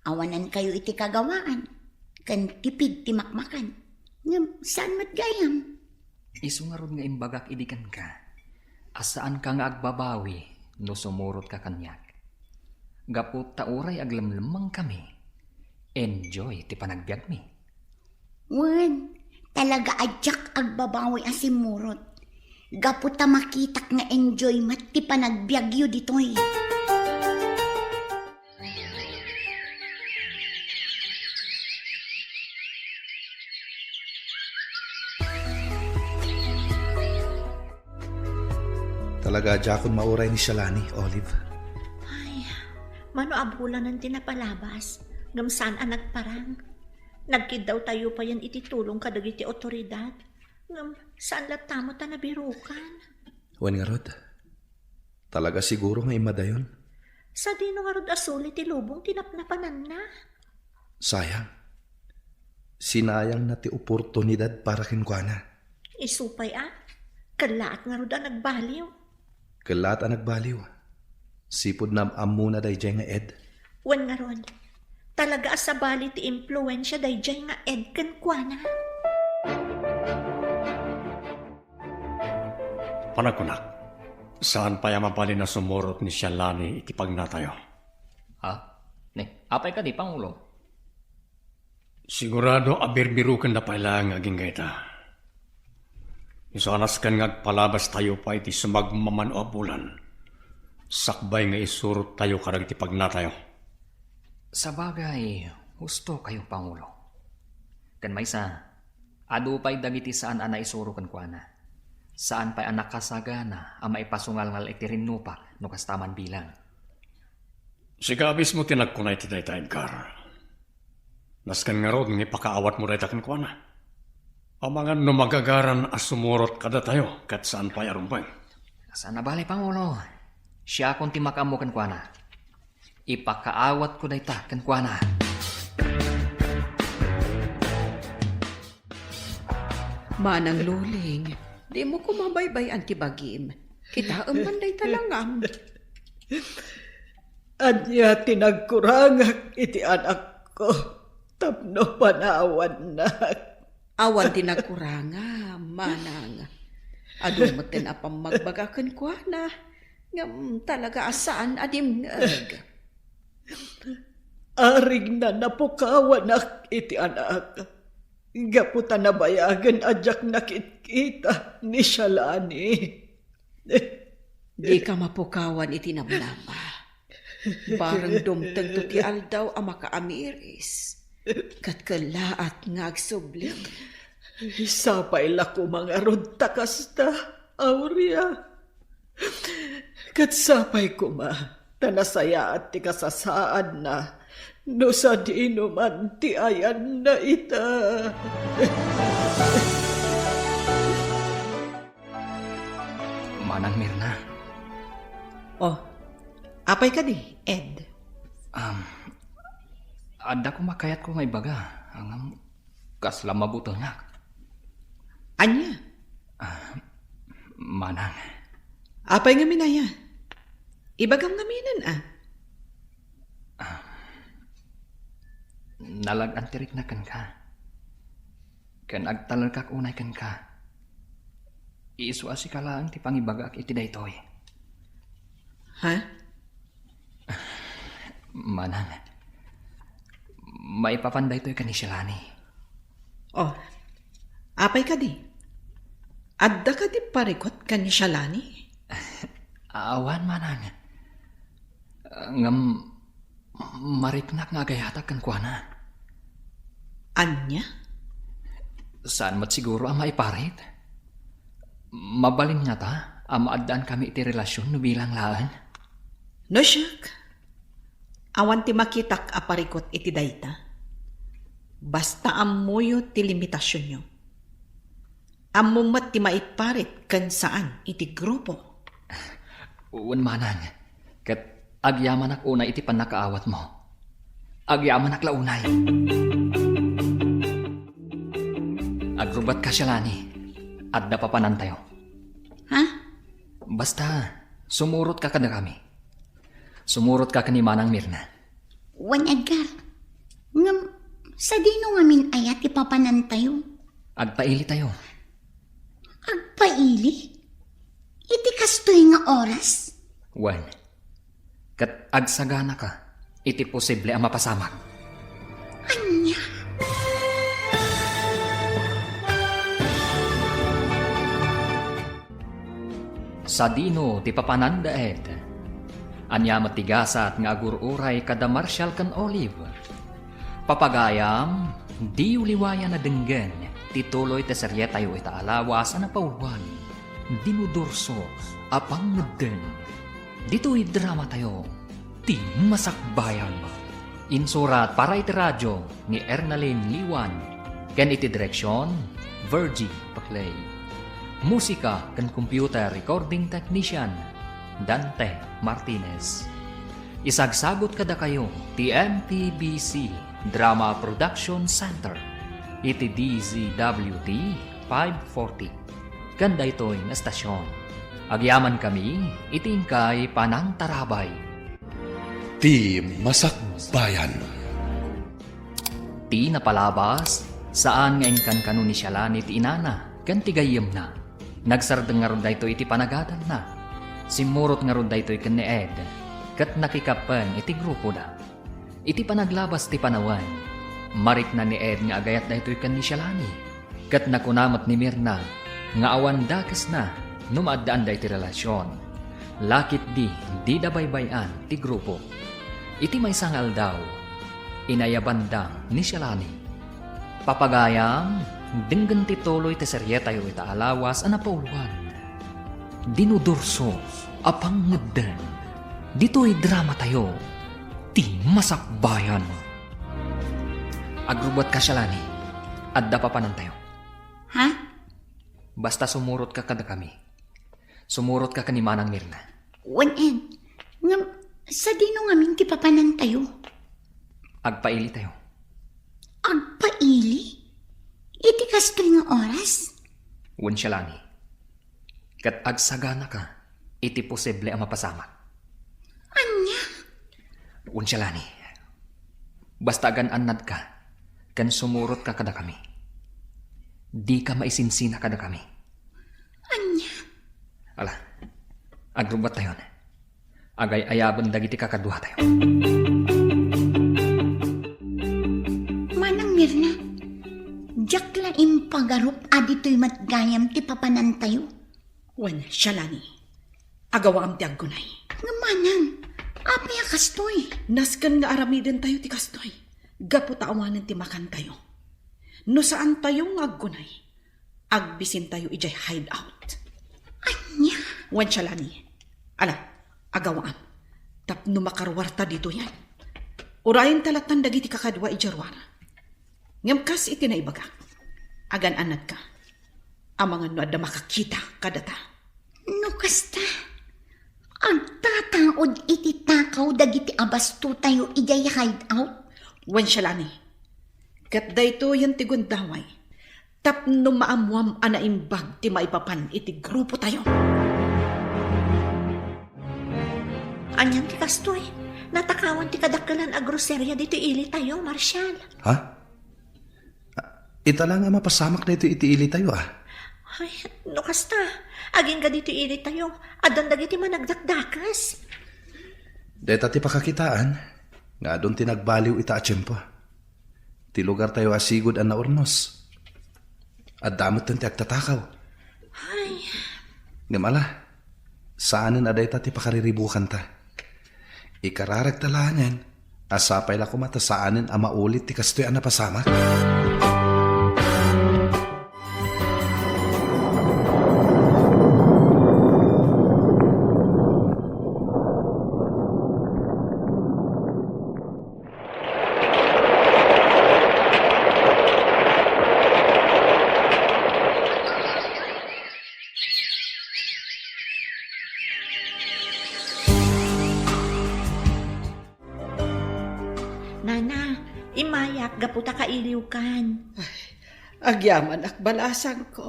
Awanan kayo iti kagawaan, kan tipid ti makmakan. Ngam, saan matgayam? Isu nga ron nga imbagak idikan ka. Asaan ka nga agbabawi no sumurot ka kanyak. Gapot tauray aglamlamang kami. Enjoy ti panagbiag mi. Wan, talaga adyak agbabawi asimurot. Gaputa makitak nga enjoy mat ti panagbiagyo ditoy. Talaga jakon mauray ni Shalani, Olive. Ay, mano abulan ng tinapalabas. Ngam saan ang nagparang. Nagkid daw tayo pa yan ititulong kadagiti otoridad. Ngam saan latamo ta nabirukan. Wen nga rod, talaga siguro nga imadayon. Sa dino nga rod asuli ti lubong tinapnapanan na. Sayang. Sinayang na ti oportunidad para kinkwana. Isupay kalaat nga rod ang nagbaliw. Kalat ang nagbaliw. Sipod na amuna dayjay nga ed. Wan nga rod, talaga asabali ti impluensya dayjay nga ed ken kuana. Panagkunak, saan pa mapali na sumurot ni Shalani iti pagnatayo? Ha? Ne, apay ka di, Pangulo? Sigurado abirbirukan na pala ang aging gaita. Isanas kan ngagpalabas tayo pa iti sumagmaman o abulan. Sakbay nga isurot tayo karag iti pagnatayo. Sa bagay, husto kayo, Pangulo. Kan maysa, adu pa'y dagiti saan ana isuro kan kuana. Saan pa'y anak kasagana ang maipasungal ngal iti rinupak no kastaman bilang. Sigabis mo tinagkunay ti dayta, Edgar. Naskan nga rod, ipakaawat mo dayta kan kuana. Amangan no magagaran as sumurot kada tayo kat saan pa'y arumpay. Sana bali, Pangulo. Siya akong timakam mo kan kuana. Ipakaawat ko dayta kan kuana. Manang luling, di mo ko mabaybay ti bagim. Kita manday talangam. Anya tinagkurangak iti anak ko, tapno panawan na. Awan din nagkuranga, manang. Adumaten apang magbagakan ko na. Ngam talaga asaan adim ngag. Aring na napukawanak iti anak. Gaputan na bayagan adyak nakikita ni Shalani. Di ka mapukawan iti namnama. Barang dumteng to ti aldaw ang makaamiris. Katkalaat nga agsubling. Sapay lako mga rod takasta, Aurea. Katsapay ko ma, tanasaya at ti kasasaan na, no sa di inuman ti ayan na ita. Manang Mirna, Oh, apay ka di, Ed? adda ko makayat ko nga ibaga. Ang kasla mabutonak. Anya? Manang, Apay nga minaya? Ibagam nga minan nalag-antirik na kan ka. Kan agtalan kak unay kan ka. Iisu asi ka lang ti pangibagak iti daytoy. Ha? Manang, maipapanday to'y ka ni Shalani. Oh, apay ka di? Adda ka di parikot ka ni Shalani? Awan manang. Ngam mariknak nga gayata kan kuana. Anya? Saan mat siguro ang maiparit? Mabalin nga ta, maadaan kami iti relasyon no bilang laan. No, siyak. Awan ti makitak aparikot iti dayta. Basta amuyo ti limitasyon nyo. Amumat ti maiparit kan saan iti grupo. Uwan manang, kat agyaman ak unay iti panakaawat mo. Agyaman ak launay. Agrubat ka Shalani, at dapapanan tayo. Ha? Basta, sumurot ka kada kami. Sumurot ka ni Manang Mirna. Wan Edgar. Ngam, sa dino ngamin ayat ipapanan tayo. Agpaili tayo. Agpaili? Iti kastoy nga oras? Wan, kat agsagana ka, iti posible ang mapasamak. Anya? Sa dino ti papananda et. Anya matigasat nga agururay kada Marshall kan Olive. Papagayam, di uliwaya na denggen, tituloy te serye tayo itaalawas na pauwan. Dinudursos, apang ngeden. Dito'y drama tayo, ti masakbayan. Insurat para iti radyo ni Ernalyn Liwan. Ken iti direksyon, Virgie Paclay. Musika ken computer recording technician, Dante Martinez. Isagsagot kada kayo ti MTBC Drama Production Center iti DZWT 540 kanda ito'y na estasyon. Agyaman kami itingkay panang tarabay. Ti Masakbayan. Ti napalabas saan nga inkan kanu ni Shalani ti inana kan ti gayem na. Nagsardeng nga ron dayto iti panagadan na. Simurot nga ron dayto ikan ni Ed. Kat nakikapan iti grupo na. Iti panaglabas ti panawan. Marik na ni Ed nga agayat dayto ikan ni Shalani. Kat nakunamat ni Mirna nga awan dakas na numaddaan da iti relasyon. Lakit di dabaybayan ti grupo. Iti may sangal daw. Inayabanda ni Shalani. Papagayam, denggan ti tuloy ti serye tayo itaalawas anapauluan. Dinudursos, apang ngedden. Dito'y drama tayo, ti masakbayan. Agrubat ka Shalani, adda papanan tayo. Ha? Basta sumurot ka kada kami. Sumurot ka ni Manang Mirna. Wan Ed. Ngam, sa dino ngamin ti papanan tayo. Agpaili tayo. Agpaili? Iti kastoy nga oras? Wensyalani, kat agsagana ka, iti posible ang mapasamak. Anya? Wensyalani, basta agan anad ka, kan sumurot ka kada kami. Di ka maisinsina kada kami. Anya? Ala, agrubat tayo na. Agay ayaban dagiti kakaduha tayo. Manang Mirna, jak la impagarup adito'y matgayam ti papanan tayo. Wen, Shalani. Agawam ti aggunay. Nga manang, apay kastoy. Naskan nga aramiden tayo ti kastoy. Gapu taawanan ti makan tayo. No saan tayo nga aggunay, agbisin tayo ijay hideout. Anya? Wen, Shalani. Ala, agawaan. Tapno makarwarta dito yan. Urayin talatan dagiti kakadwa ijarwara. Ngam kas iti naibaga. Agan anad ka. Amangan no adda makakita kadata. No kasta, agtataod iti takaw dagiti abasto tayo ijay hideout. Wen, Shalani. Kat dayto yan ti gundaway. Tapno maamwam anaimbag ti maipapan iti grupo tayo. Anyan ti kastoy. Natakawan ti kadakalan a groserya dito ili tayo, Marshal. Ha? Ita lang nga mapasamak na ito itiili tayo Ay, no kasta. Aging ka dito ili tayo. Adan dagiti managdakdakas. Deta ti pakakitaan, nga doon tinagbaliw ita a tiyempo. Ti lugar tayo asigod ang naurnos. At damot ti agtatakaw. Ay, Ngamala, saanin aday ta ti pakariribukan ta. Ikararag talangan, asapay la kumata saanin ang maulit ti kastoy ang napasamak. Nana, imayak, gaputa ka iliwkan. Agyaman akbalasan ko.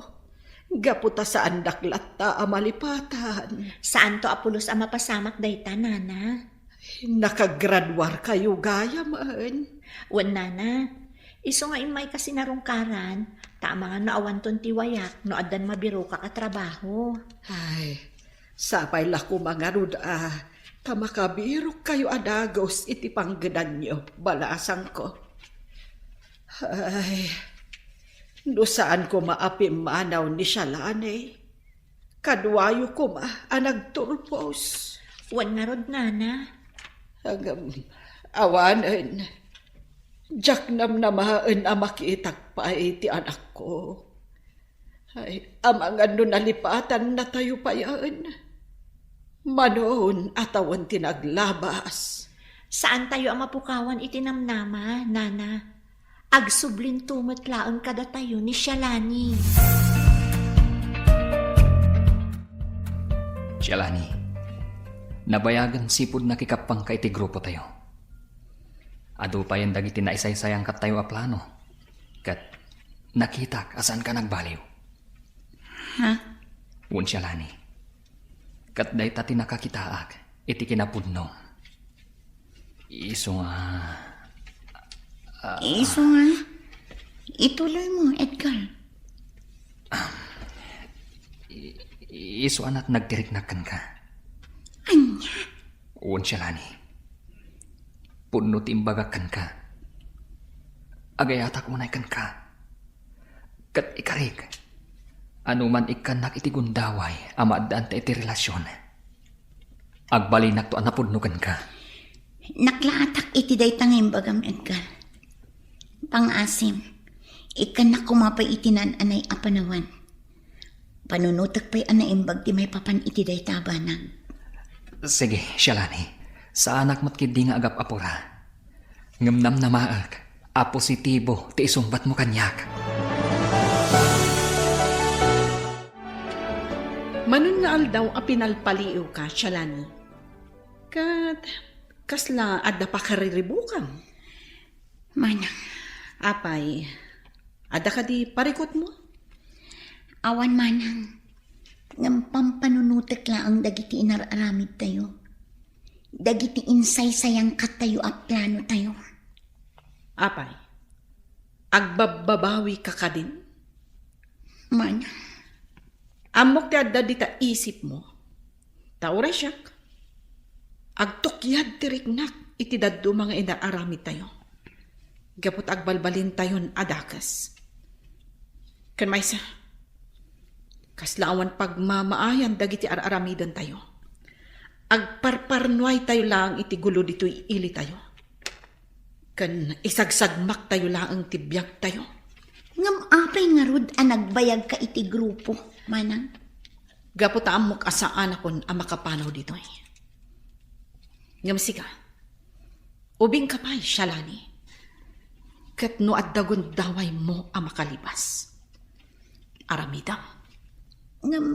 Gaputa sa andak latta amalipatan. Saan to apulos ang mapasamak dayta, Nana? Nakagradwar kayo gaya man. Wan, Nana. Iso nga imay kasi narungkaran, tama nga naawan ton tiwayak, no adan mabiro ka katrabaho. Ay, sapay la ko mga ruda. Kamakabiro kayo adagos iti panggedan nyo, balasang ko. Ay, no saan ko maapim manaw ni Shalani. Kadwayo ko anagturpos. Wan nga rod, Nana. Hanggang awanan. Diyak namnamahaan ang makitak pa iti anak ko. Ay, amang ano nalipatan na tayo pa yan. Manon atawan tinaglabas. Saan tayo ang mapukawan itinamnama, Nana? Agsublin tumatlaang kada tayo ni Shalani. Shalani, nabayagan sipod nakikapang ka iti grupo tayo. Ado pa yan dagiti na isay-sayang kat tayo a plano. Kat nakitak asan ka nagbaliw. Ha? Wun Shalani, kat day tati nakakitaak iti kinapudno. Iso nga... Iso nga, ituloy mo, Edgar. Iso anat nagtiriknakan ka. Anya? Wun Shalani, punno timbagakan ka. Agayatak unay kan ka. Kat ikarik, anuman ikanak iti gundaway, amadaan ta iti relasyon. Agbalinak to anapudnugan ka. Naklaatak iti day tangayong bagam, Edgar. Pangasim, ikanak kumapay itinan anay apanawan. Panunutak pa'y anaimbag di may papan iti day tabanang. Sige, Shalani, sa anak mo't kidi nga agap apura. Ngamnam na maag, apositibo, ti isumbat mo kanyak. Manon nga aldaw a pinalpaliw ka, Shalani. Kat, kasla adda pa kariribukam. Manang, Apay, ada ka di parikot mo? Awan manang, ngam pampanunutek laang dagiti inararamid tayo. Dagiti insay sayang katayo a plano tayo. Apay, agbababawi ka ka din? Manang, Amok ti adda di ta isip mo. Taura siya. Agtukyad ti riknak iti daddo mga inaaramid tayo. Gapot agbalbalin tayon adakas. Kan maysa, kaslaawan pagmamaayan dagiti araramidan tayo. Agparparnuay tayo lang iti gulo dito'y ili tayo. Kan isagsagmak tayo lang ang tibyak tayo. ngam apay nga rod a nagbayag ka iti grupo, manang. Gapot amok asaan akon ang makapanaw dito'y. Ngam siga, ubing kapay shalani. Kat no addagon daway mo ang makalibas. Aramidam. Ngam,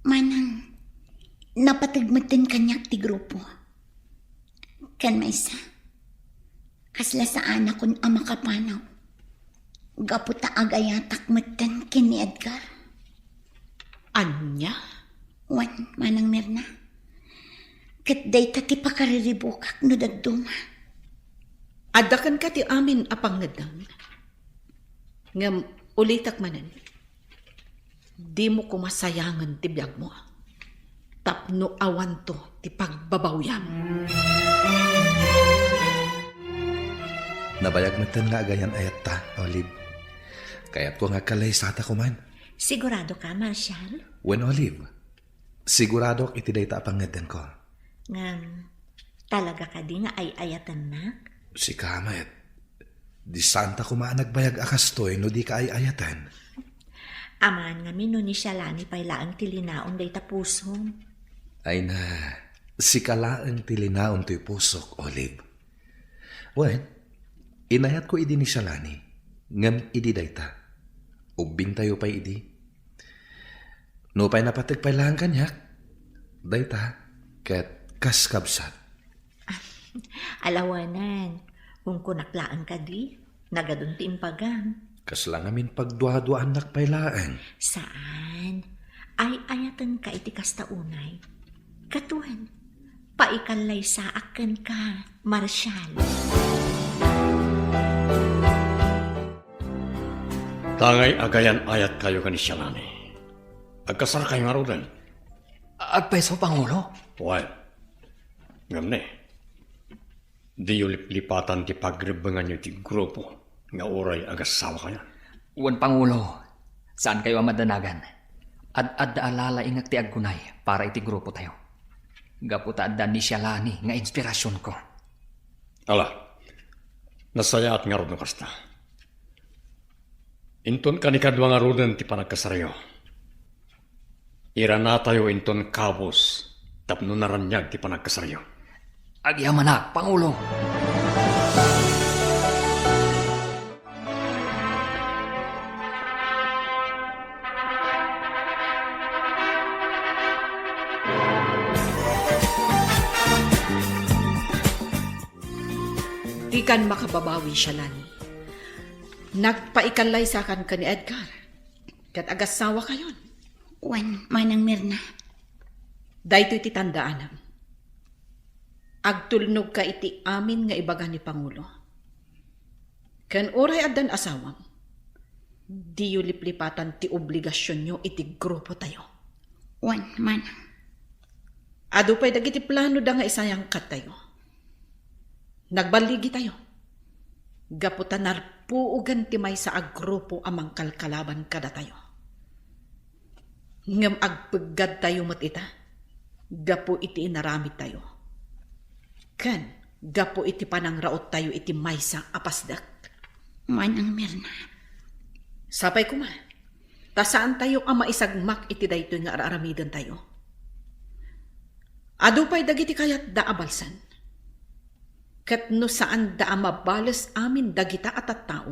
manang, napatagmatan kanyak ti grupo. Kan maysa, kasla saan akon ang makapanaw. Gaputa agayatak matan ken ni Edgar. Anya? Wan, manang Mirna. Kat day ti pakariribukak no dagduma. Adakan ka ti amin apangadang. Ngam ulitak manan. Di mo kumasayangan ti biyag mo. Tapno awan to ti pagbabawyam. Nabayag matan nga agayan ayat ta, Olive. Kaya't ko nga kalay sa ta kuman. Sigurado ka, Marshall? When Olive, sigurado iti day ta apangadan ko. Ngam, talaga ka di nga ay ayatan na? Si Kamet, di santa kumaan nagbayag akastoy no di ka ay ayatan. Aman nga mino ni Shalani paylaang tilinaon day tapusom. Ay na, si kalaang tilinaon to'y pusok, Olive. Well, inayat ko idi ni Shalani, ngam idi dayta. Ubing tayo pa'y idi. No pa'y napatag pa'y lang kanyak, dayta, ket kaskabsat. Alawanan, kung kunaklaan ka di, nagadun ti impagang. Kas lang amin pagduha-duhaan nakpailaan. Saan? Ay ayatan ka iti kastaunay. Katuan, paikalay sa akin ka, Marshall. Tangay agayan ayat kayo ka ni Shalani. Agkasar kayo nga rin. Agpeso, Pangulo? Well, ngam ne. Di ulip-lipatan ti pagribangan nyo ti grupo nga oray agasawa kayo. Wan, Pangulo, saan kayo amadanagan? Ad-ad alala ingak ti aggunay para iti grupo tayo. Gaputa adda ni Shalani nga inspirasyon ko. Ala, nasaya at nga rin kasta. Inton kanikadwa nga rin ti panagkasarayo. Ira na tayo inton kabos tapno naranyag ti panagkasarayo. Agyaman na, Pangulo. Di kan makababawi siya, Lani. Nagpaikalay sa kan ka ni Edgar. Kat agasawa kayon. Wan, manang Mirna. Dahito iti tandaan. Agtulnog ka iti amin nga ibaga ni Pangulo. Kan oray adan asawam, di yu liplipatan ti obligasyon nyo iti grupo tayo. Wan, manang. Ado pa'y dagiti plano da nga isayang kat tayo. Nagbaligi tayo. Gaputan narpuugan ti may sa agrupo amang kalkalaban kada tayo. Ngam agpagad tayo mat ita. Gapo iti inaramid tayo. Kan, gapo iti panangraot tayo iti maysa apasdak. Manang Mirna. Sapay kuma, tasaan tayo ang maisagmak iti dayto nga araramidan tayo. Ado pa'y dagiti kayat da abalsan. Kat no saan da mabalas amin dagita at tao.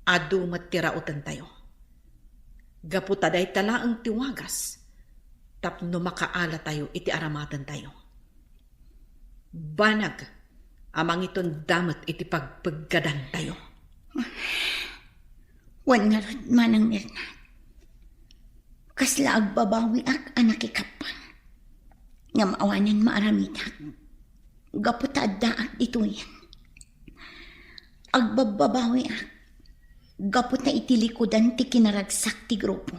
Ado matirautan tayo. Gaputa day tala ang tiwagas. Tapno makaala tayo iti aramatan tayo. Banag, Amang iton damat iti pagpaggadan tayo. Wan nga rod manang Mirna. Kasla agbabawi ak anak ikapang. Nga maawanan maaramitak. Gaputa daak ito yan. Agbababawi ak. Gaputa itilikudan ti kinaragsak ti grupo.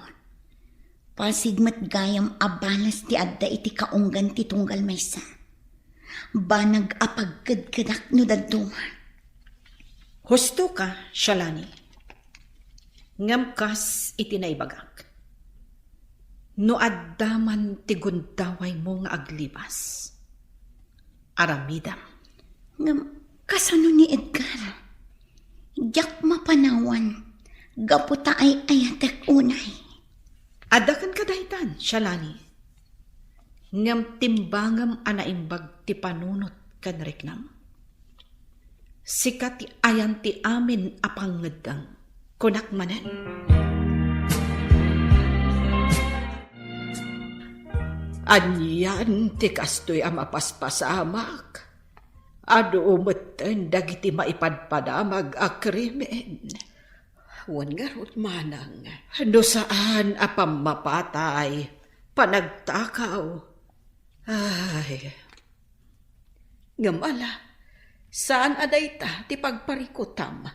Pasigmat gayam abalas ti adda iti kaunggan ti tunggal maysa. Banag apagkadkadak no daduma. Husto ka, Shalani. Ngamkas iti naibagak. No addaman ti gundaway mo nga aglibas. Aramidam. Ngam, kasano ni Edgar? Yak mapanawan. Gaputa ay ayatek unay. Adakan ka dahitan, Shalani. Ngam timbangam anaimbag ti panunot kan Riknam. Sikat ti ayan ti amin apangedang kunak manan. Anyan ti kastoy amapaspasamak. Ado umeten dagiti maipadpadamag a krimen. Wan garot manang. No saan apam mapatay, panagtakaw. Ay, ngamala, saan adayta ti pagparikutam?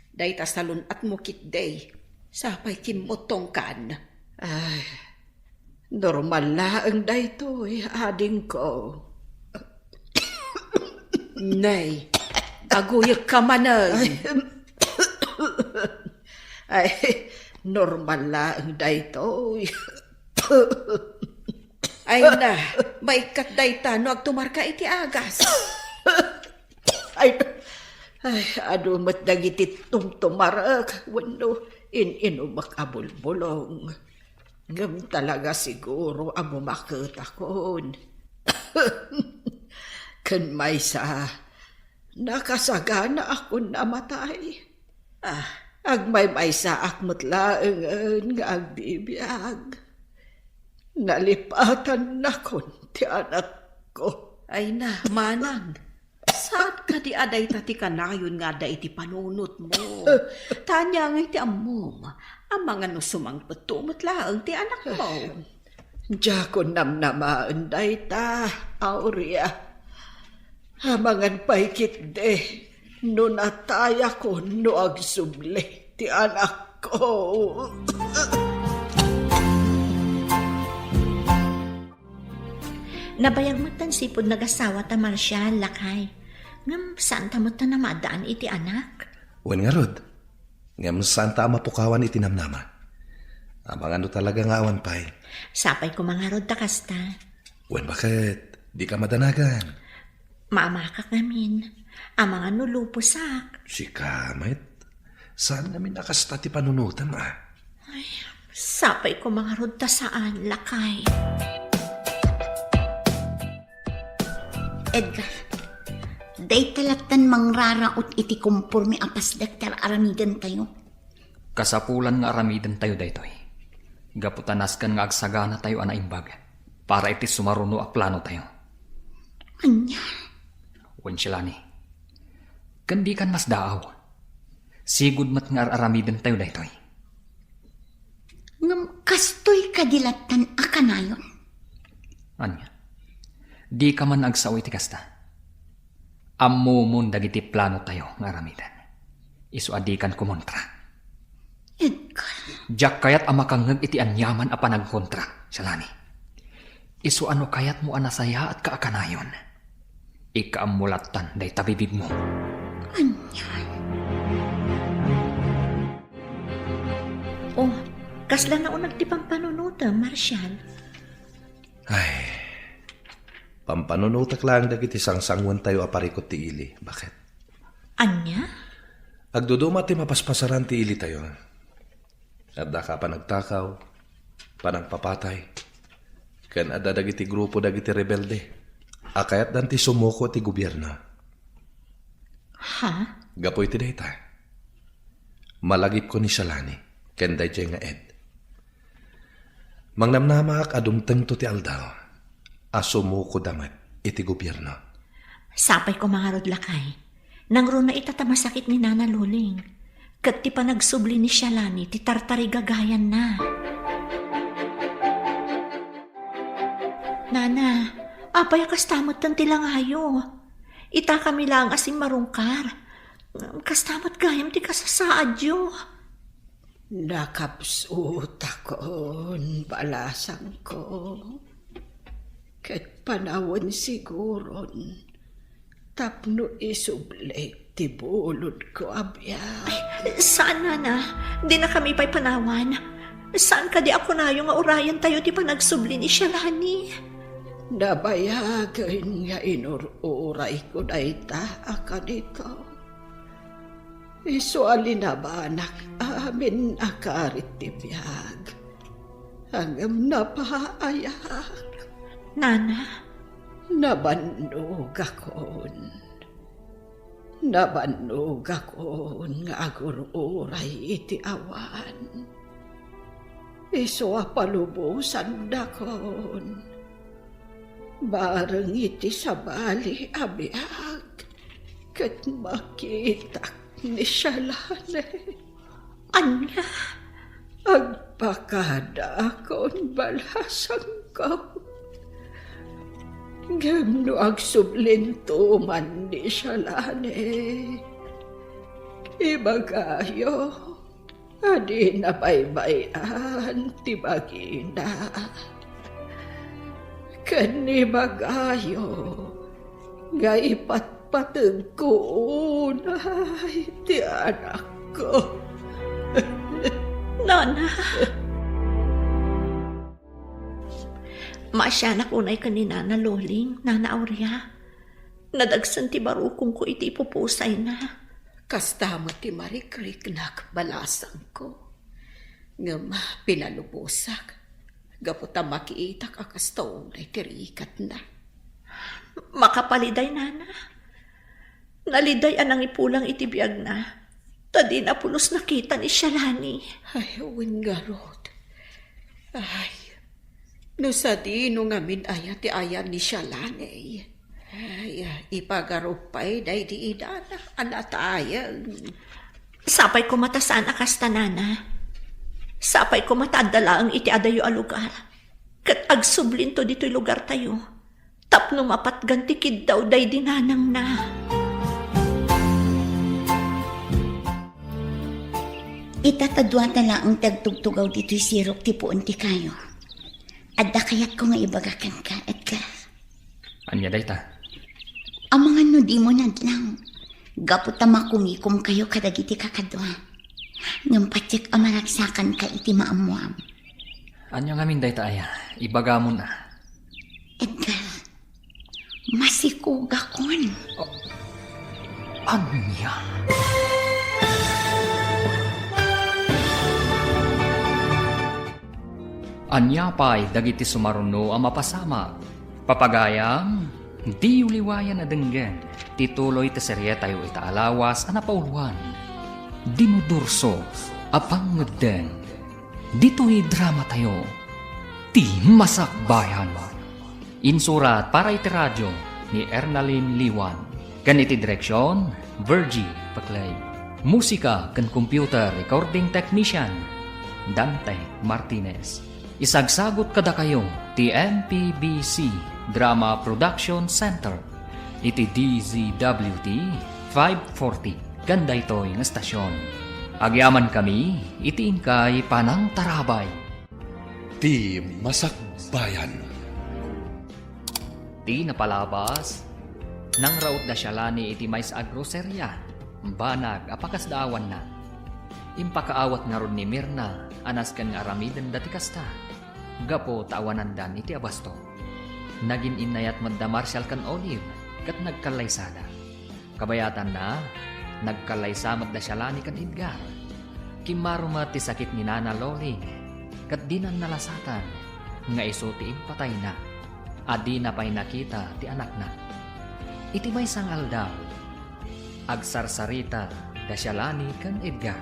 Dayta salun at mukit day, sapay kimotong kan. Ay, normal laang daytoy, ading ko. Nay, aguyag ka manang. Ay, normal lang daytoy. Ay na, maikat dayta no agtumarka iti agas. ay, adumat dagiti tumtumarak. Wano, inumak abulbulong. Ngam talaga siguro ang umakot akon. Kan may sa nakasagana ako namatay. Agmay sa akmat laangan nga agbibiyag. Nalipatan na kon ti anak ko. Ay na, manang. Saan ka di aday tati ka na yun nga da iti panunot mo? Tanya nga iti amom. Ang mga nusumang patumot laang ti anak mo. Diya ko namnamaan day ta, Aurea. Hamangan paikit de. No nataya ko no agsubli ti anak ko. Nabayag mo tan sipod nagasawa ta Marshal, lakay. Ngam saan ta mo ta namadaan iti anak? Wen nga rod. Ngam saan ta mapukawan iti namnama. Amang ano talaga nga awan pay. Sapay ko mga rod takasta. Wen bakit? Di ka madanagan. Maamakak namin. Ang mga nulupusak. Si Kamit. Saan namin nakasta ti panunutan Sapay ko mga rod ta saan, lakay. Edgar, day talatan mangraraot iti kumpurmi apas Dr. Aramidan tayo. Kasapulan nga aramidan tayo daytoy. Gaputanaskan nga agsagana tayo anaimbag. Para iti sumaruno a plano tayo. Anya? Wan Shalani. Kandi kan mas daaw. Sigud mat nga aramidan tayo daytoy. Ngam kastoy kadilatan akanayon. Anya? Di ka man agsaw iti kasta. Ammo mon dagiti plano tayo nga aramidan. Isu adikan kumontra. Edgar. Diyak kayat amakangag iti anyaman a panagkontra, Shalani. Isu ano kayat mo anasaya at kaakanayon. Ikaamulatan day tabibig mo. Anyan. Oh, kasla na unag ti pampanunuta, Marshal. Ay, pampanunutak lang dagiti sangsangwan tayo aparikot ti ili. Bakit? Anya? Agduduma ti mapaspasaran ti ili tayo. Adda ka panagtakaw, panagpapatay. Kan adda dagiti grupo dagiti rebelde. Akayat dan ti sumuko ti gobyerno. Ha? Gapoy ti dayta. Malagip ko ni Shalani, ken dayjay nga Ed. Mangnamnamak adumteng to ti aldaw. Asumuko damat iti gobyerno. Sapay ko mga rodlakay. Nang ro na itatamasakit ni Nana Luling. Kat ti pa nagsubli ni Shalani, ti tartari gagayan na. Nana, apay kastamot tan tilangayo. Ita kami lang asing marungkar. Kastamot gayam ti kasasaadyo. Nakapsut akon balasang ko. Ket panawon siguron. Tapno isublik ti bulod ko abya. Saan, Nana? Di na kami pa'y panawan. Saan ka di ako na yung urayan tayo ti pa nagsubli ni Shalani? Nabayagan nga inururay ko na ita aka dito. Iso alinabanak amin akarit ti biyag. Hanggang napaayak. Nana, Nabannog akon. Nabannog akon nga agururay iti awan. Iso apalubusan dakon. Bareng iti sabali abiyag. Kat makita ni Shalane. anya? Agpakada akon balasang ko. Gamno agsublinto man ni Shalane. Ibagayo, adi na baybayan ti bagina. Kanibagayo, nga ipatpatag ko unay ti anak ko. Nana. Maasyanak unay ka ni Nana Loling, Nana Aurea. Nadagsan ti barukong ko iti ipupusay na. Kastama ti marikrik nakbalasang ko. Ngam pinalupusak. Gaputa makiitak akastaw na itirikat na. Makapaliday, Nana. Naliday anang ipulang itibiyag na. Tadi na pulos nakita ni Shalani. Ay, wingarod. Ay, no sa di no ngamin aya ti ayan ni Shalani. Ay, ipagarupay day di idana anatayang. Sapay ko matasaan akasta, Nana. Sapay ko matadala ang iti adayo a lugar. Kat agsublin to dito'y lugar tayo. Tapno mapat gantikid daw day dinanang na. Itatadwa tala ang tagtugtugaw dito'y sirok ti puon ti kayo. Adda kayat ko nga ibagakan ka, Edgar. Anya dayta? Ang mga no di mo nadlang. Gaputa makumikom kayo kadagiti kakadwa. Ngam patsik amaragsakan ka iti maamuam. Anya ngamin dayta aya? Ibaga mo na. Edgar, masikuga kon. Anya? Anya pa'y dagiti sumaruno ang mapasama. Papagayam, di uliwayan na denggen. Tituloy ti serye tayo itaalawas ang napauluan. Dinudurso, apang ngeden. Dito'y drama tayo. Ti Masakbayan. Insurat para iti radyo ni Ernalyn Liwan. Ganiti direksyon, Virgie Paclay. Musika kan computer recording technician, Dante Martinez. Isagsagot kada kayo ti MPBC Drama Production Center iti DZWT 540 ganda ito'y ng estasyon. Agyaman kami iti inkay panang tarabay. Ti Masakbayan. Ti napalabas nang raot na Shalani iti mais agroserya. Banag apakasdaawan na. Impakaawat nga ron ni Mirna anas kan nga aramidan dati kasta. Gapo tawanandan iti abasto. Nagin inayat madda Marshall kan Olive kat nagkalaysada. Kabayatan na, nagkalaysa madda Shalani kan Edgar. Kimaruma ti sakit ni Nana Loling kat dinan nalasatan nga iso ti impatay na. Adi na pa'y nakita ti anak na. Iti may sang aldaw. Agsarsarita da Shalani kan Edgar.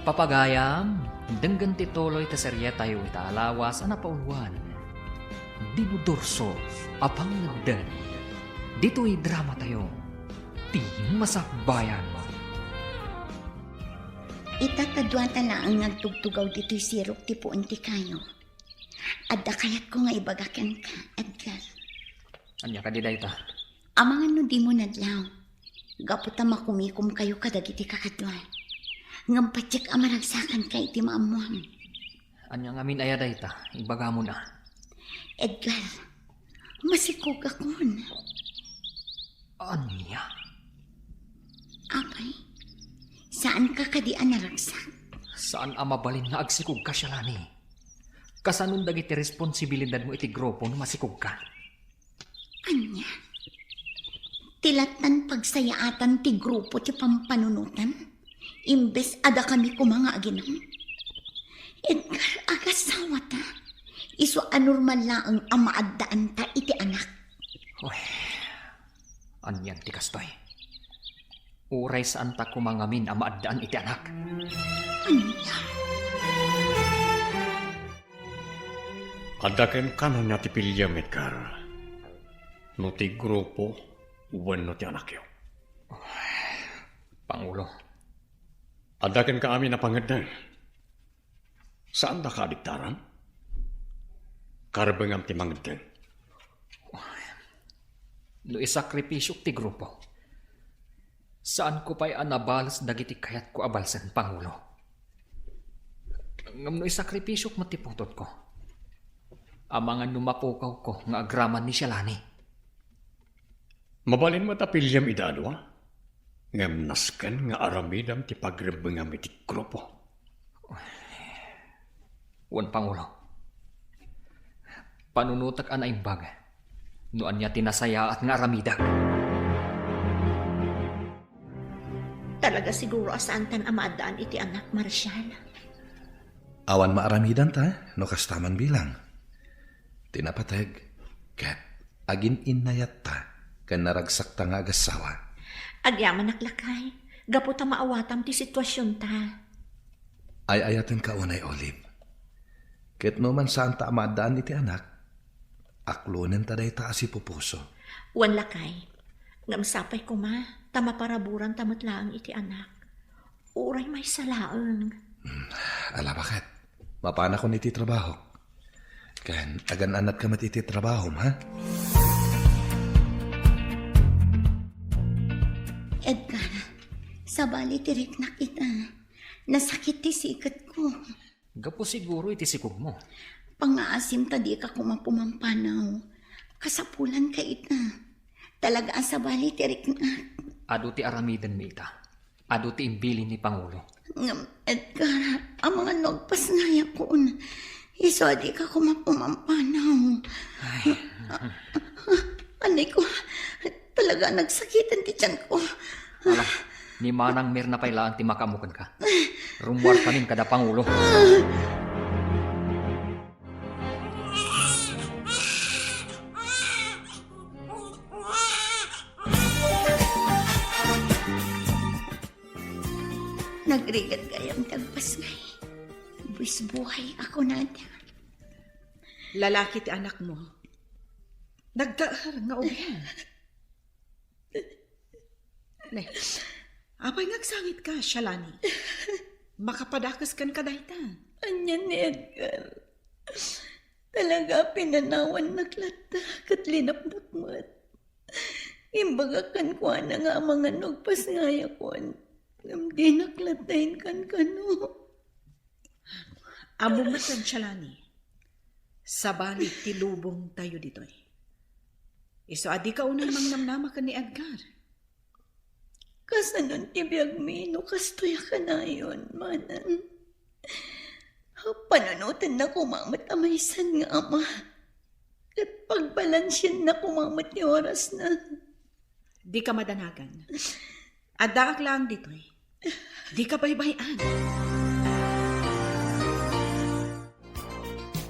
Papagayam, denggan tituloy ta serye tayo itaalawas ang napauluan. Dinudurso, apang nagdan. Dito'y drama tayo. Ti masakbayan. Itatadwata lang ang nagtugtugaw dito'y sirok ti puon ti kayo. Adda kayat ko nga ibagakan ka, Edgar. Anya ka di dayta? Amangan no di mo nadlaw. Gaputa makumikom kayo kadagiti kakadwa. Ngampatsik amaragsakan kay iti maamuang. Anya ngamin aya dayta, ibaga mo na. Edgar, masikog akon. Anya? Apay, saan ka kadian naragsak? Saan mabalin nga agsikog ka siya lani? Kasanong dagiti responsibilidad mo iti grupo no masikog ka? Anya? Tilatan pagsayaatan ti grupo ti pampanunutan? Imbes ada kami ko mga aginang? Edgar, agasawa ta. Iso anormal laang amaaddaan ta iti anak. Uy, anyan ti kastoy. Uray saan ta kumangamin amaaddaan iti anak. Anya? Adaken kanan niya ti pilyam, Edgar. No ti grupo, uwan no ti anak yo. Pangulo, Adaken ka amin na pangadan. Saan da ka adiktaran? Karbengam ti mangadan. no isakripisyo ti grupo. Saan ko pa'y anabalas dagiti kayat ko abalsan, Pangulo? Ngam no isakripisyo matiputot ko. Amangan numapukaw ko nga agraman ni Shalani. Mabalin mo ta pilyam idadwa? Ngam nasken nga aramidam ti pagrebengam iti grupo. Wan Pangulo. Panunutak ana imbag. Noan niya tinasaya at nga aramidag. Talaga siguro asaan tan amaadaan iti anak, Marshal. Awan maaramidan ta, no kastaman bilang. Tinapateg, kat agin inayat ta, kan naragsak ta nga agasawa. Agyaman naklakay. Gaputa maawatam ti sitwasyon ta. Ay ayaten ka unay, Olive. Ket no man saan ta amadaan iti anak, aklunen ta day ta asi pupuso. Wan lakay. Ngamsapay ko ma, tamaparaburan tamatlaang iti anak. Uray may salaang. Ala bakit? Mapana ko niti trabaho. Kan agan anat ka mat iti trabaho, ha? Edgar, sabali tirik na kita. Nasakit ti sikat ko. Gapo siguro iti sikog mo. Pangaasim ta di ka kumapumampanaw. Kasapulan ka ita. Talaga ang sabali tirik na. Ado ti aramidan mi ita. Ado ti imbili ni Pangulo. Edgar, ang mga nagpas nga yakon. Iso di ka kumapumampanaw. Anay ko, talaga nagsakitan ti tiyan ko. Ala, ni Manang Mirna pailaan ti makamukan ka. Rumwar kanin kada Pangulo. Nagrigat gayang tagpas ngay. Buwis buhay ako natin. Lalaki ti anak mo. Nagdaar nga ubihan. Ne, apay ngagsangit ka, Shalani. Makapadakas kan ka dahita. Anyan ni Edgar. Talaga pinanawan naklata kat linapnakmat. Imbagakan ko na nga mga nagpas nga yakon. Di naklatayin kan kano. Amo matan, Shalani. Sabali ti lubong tayo ditoy. Iso adi ka unang mangnamnama ka ni Edgar. Kasanon ti biyag mi no kastoya ka na yun, manan. Pananutan na kumamat amaysan nga ama. At pagbalansyan na kumamat ni oras na. Di ka madanagan. Adaak lang ditoy. Di ka baybayan.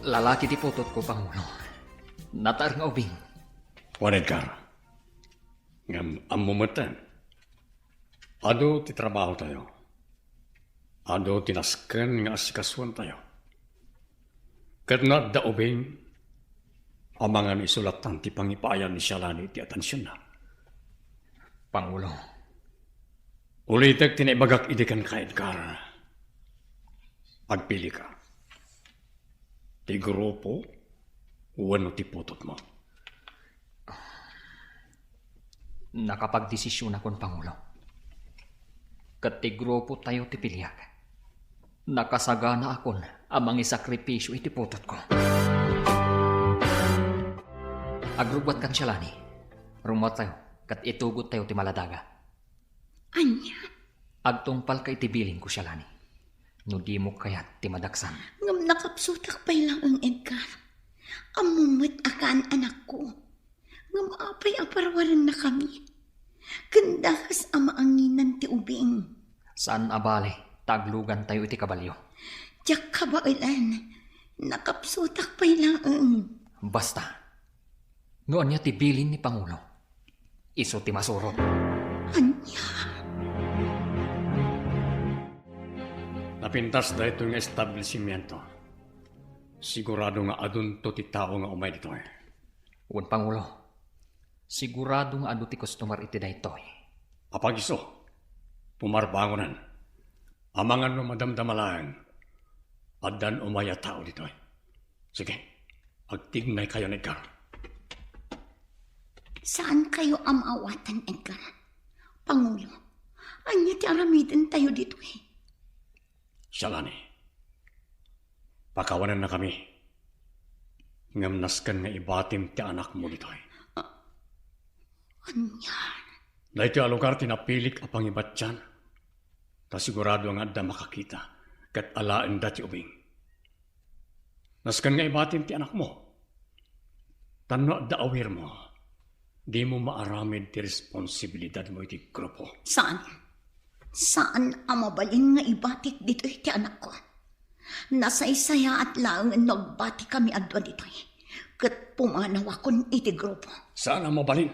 Lalaki ti putot ko, Pangulo. Natar nga ubing. Wan Edgar. Ngam amumatan. Ado ti trabaho tayo. Ado tinasken nga asikaswan tayo. Kat nga daubing amangan isulatan ti pangipayan ni Shalani ti atensyon na. Pangulo. Ulitek tinaibagak idikan ka, Edgar. Agpili ka. Ti grupo, wano ti putot mo. Nakapagdesisyon akong Pangulo. Kat ti grupo tayo ti piliyak. Nakasagana akon amang isakripisyo iti putot ko. Agrugwat kan siya lani. Rumot tayo, kat itugot tayo ti maladaga. Anya, Agtungpal ka itibiling ko siya lani. No di mo kayat ti madaksan. ngam nakapsutak pa'y lang ang Edgar. Amumit akaan anak ko. Ngam apay aparwaran na kami. Gandakas ama anginan ti ubing. Saan abale, taglugan tayo iti kabalyo. Diyak kabailan, nakapsutak pa'y lang ang... Basta, noon niya tibilin ni Pangulo. Iso ti masurot. Anya, Napintas da ito nga establishmento. Sigurado nga adun to ti tao nga umay dito eh. Uwan Pangulo, sigurado nga adu ti customer iti daytoy. Apag iso, pumarbangonan. Amangan no madamdamalaan. Adan umaya tao dito eh. Sige, agtignay kayo ni Edgar. saan kayo amawatan, Edgar? Pangulo, anya ti aramidan tayo dito eh. Shalani, pakawanan na kami. Ngamnaskan nga ibatim ti anak mo dito eh. Anya, Dahil ti alugar tinapilik apang ibat dyan. Ta sigurado nga da makakita kat alaan da ti ubing. Naskan nga ibatim ti anak mo. Tano da awir mo. Di mo maaramid ti responsibilidad mo iti grupo. saan? Saan amabalin nga ibatik dito ti anak ko? Nasaysaya at lang nagbati kami adwa dito eh. Kat pumanaw akon iti grupo. Saan ang mabalin?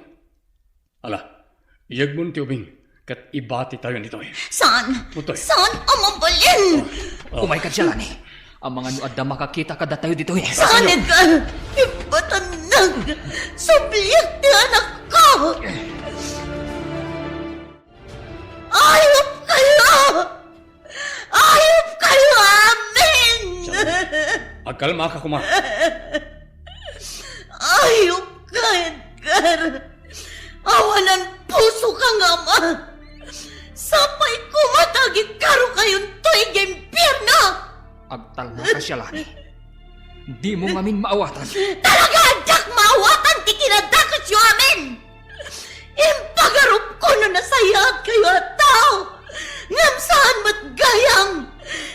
Ala, iyag mo ti ubing kat ibati tayo nito eh. Saan? Putoy. Saan amabalin? Umay ka dyan, lani. Ang mga nuad na makakita kada tayo dito eh. Saan, Edgar? Ibatanag! Subliyak ti anak ko! Ayop kayo! Ayop kayo amin! Agkalma ka kuma. Ayop ka, Edgar! Awanan puso ka nga, ma! Sapay kumatagit karo kayon to'y impyerno! Agtal na ka siya, lani. Di mo ngamin maawatan. Talaga adak maawatan ti kinadakas yo amin! Impagarup ko na nasayat kayo at tao! Ngam saan mat gayam!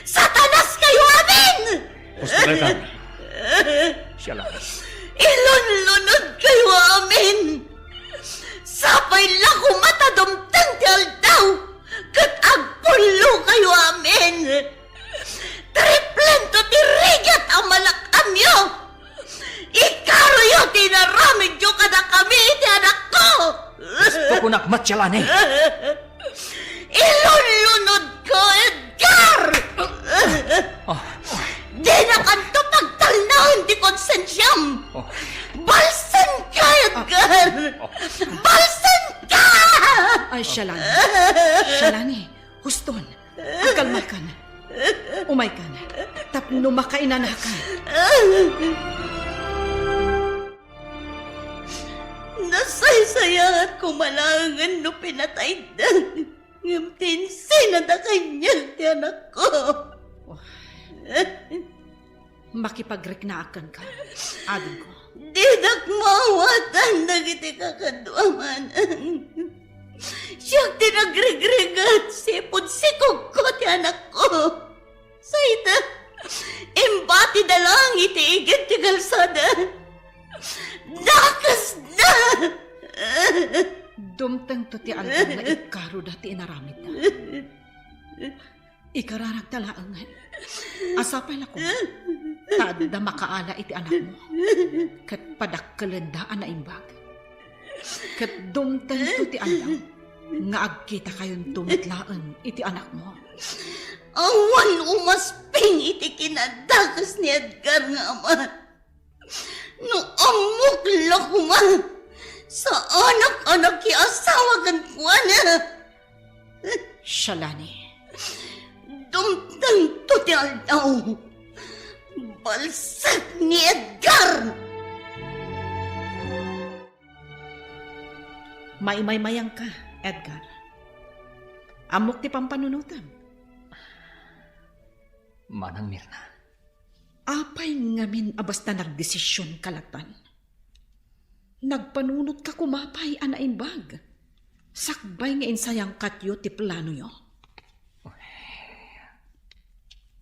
Satanas kayo amin! Hospitaletan. Siya, lani. Ilunlunod kayo amin! Sapay lang kumatadumtang ti aldaw! Kat agpulo kayo amin! Triplento ti rigat ang malakam yo! Ikaro yo tinaramid yo kada kami ti anak ko! Gusto ko nakmat siya, lani. Ilunlunod ko, Edgar! Di na kanto pagtalnaon ti konsensyam! Oh. Balsan ka, Edgar! Balsan ka! Ay, Shalani. Shalani, huston. Agkalma ka na. Umay ka na. Tapno makainana ka. Nasaysaya at kumalangan no pinatay na. Ngamtinsin na da kanyang ti anak ko. Makipagreknaakan ka. Adin ko. Didak mawatan na kiti kakadwaman. Siyang tinagregregat sipod sikog ko ti anak ko. Sayta, imbati na lang iti igit ti kalsada. Dakas na! Dumtang to ti alam na ikaro dati inaramid na. Ikararag talaang. Asapay na ko. Taad na makaala iti anak mo. Kat padakkalendaan na imbag. Kat dumtang to ti alam nga agkita kayon tumitlaan iti anak mo. Awan umasping iti kinadakas ni Edgar nga ama. No amok lakuma, Sa anak-anak ki asawa kan kuana. Shalani, Dumtang to ti aldaw. Balsak ni Edgar. mayang ka, Edgar. Amok ti pampanunutan. Manang Mirna, Apay ngamin abasta nagdesisyon kalatan. Nagpanunot ka kumapay anaimbag. Sakbay nga insayang katyo ti plano yo.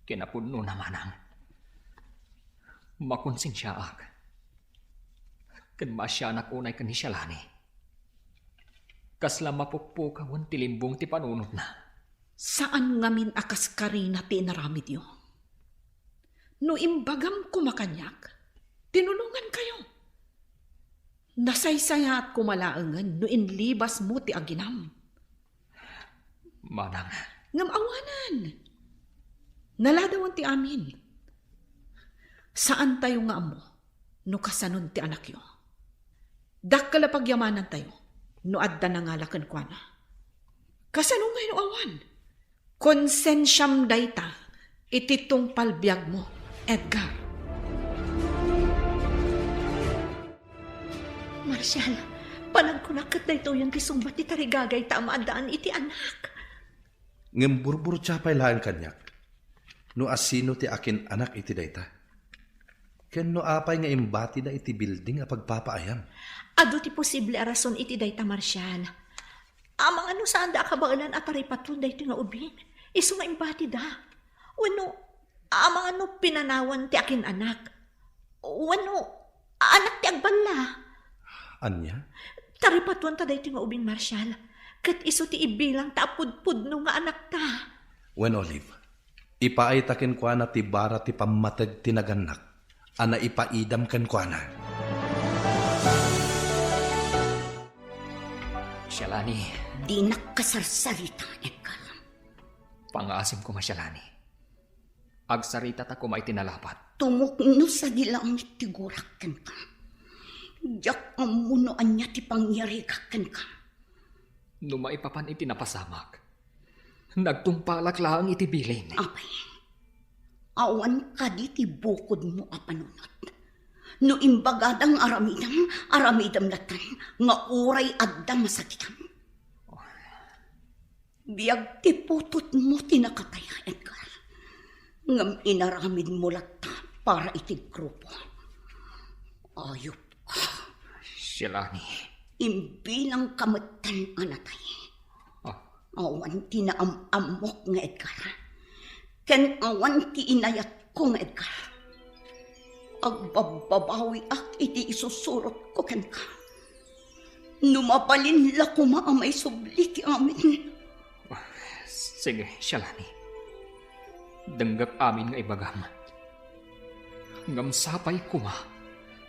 kinapuno na manang. Makonsensya ak. Kan masyanak unay kan ni Shalani. Kasla mapukpukawan tilimbong ti panunot na. Saan ngamin akas karina ti inaramid yo? No imbagam kumakanyak, tinulungan kayo. Nasaysaya at kumalaangan no inlibas mo ti aginam. Manang, Ngam awanan. Naladawan ti amin. Saan tayo nga amo no kasanon ti anak yo? Dakkala pagyamanan tayo no adda nangalakan kwa na. Kasanon nga no awan? Konsensyam dayta ititong palbiag mo, Edgar. Marshal, panagkunakat na ito yung kisumbat ti tarigagay tamaadaan iti anak. Ngemburbur chapay laan kanyak. No asino ti akin anak iti dayta. Ken no apay nga imbati na iti building a pagpapaayam. Ado ti posible a rason iti dayta, Marshal. Amang ano saan da kabaanan at taripaton dayto nga ubing. Isu nga imbati da. Wano, amang ano pinanawan ti akin anak. Wano, anak ti agbala. Anya? Taripaton ta dayto nga ubing, Marshal. Kat iso ti ibilang taapudpud no nga anak ta. When Olive, ipaay takin kwa na ti bara ti pamatag tinaganak. Ana ipaidam kan kwa na. Shalani, Di nakasarsarita, Edgar. pangasim ko Shalani. Agsarita ta ko may tinalapat. Tumukno sa dilangit ti gurakan ka. Diyak ang munoan niya ti pangyarikakan ka. Numaipapan iti napasamak. Nagtumpalak lang iti bilin. Apay, awan ka di ti bukod mo a panunot. No imbagadang aramidam natan, nga uray adda masakitan. Biyag ti putot mo tinakataya, Edgar. Ngam inaramid mo lata para iti grupo. Ayop ka. Shalani, Imbilang kamatan anatay. Awan ti naamamok nga Edgar. Ken awan ti inayat ko nga Edgar. Agbababawi ak iti isusurot ko ken ka. Numapalin la kumaamay subli ti amin. sige Shalani. Danggak amin nga ibagam. Ngam sapay kuma.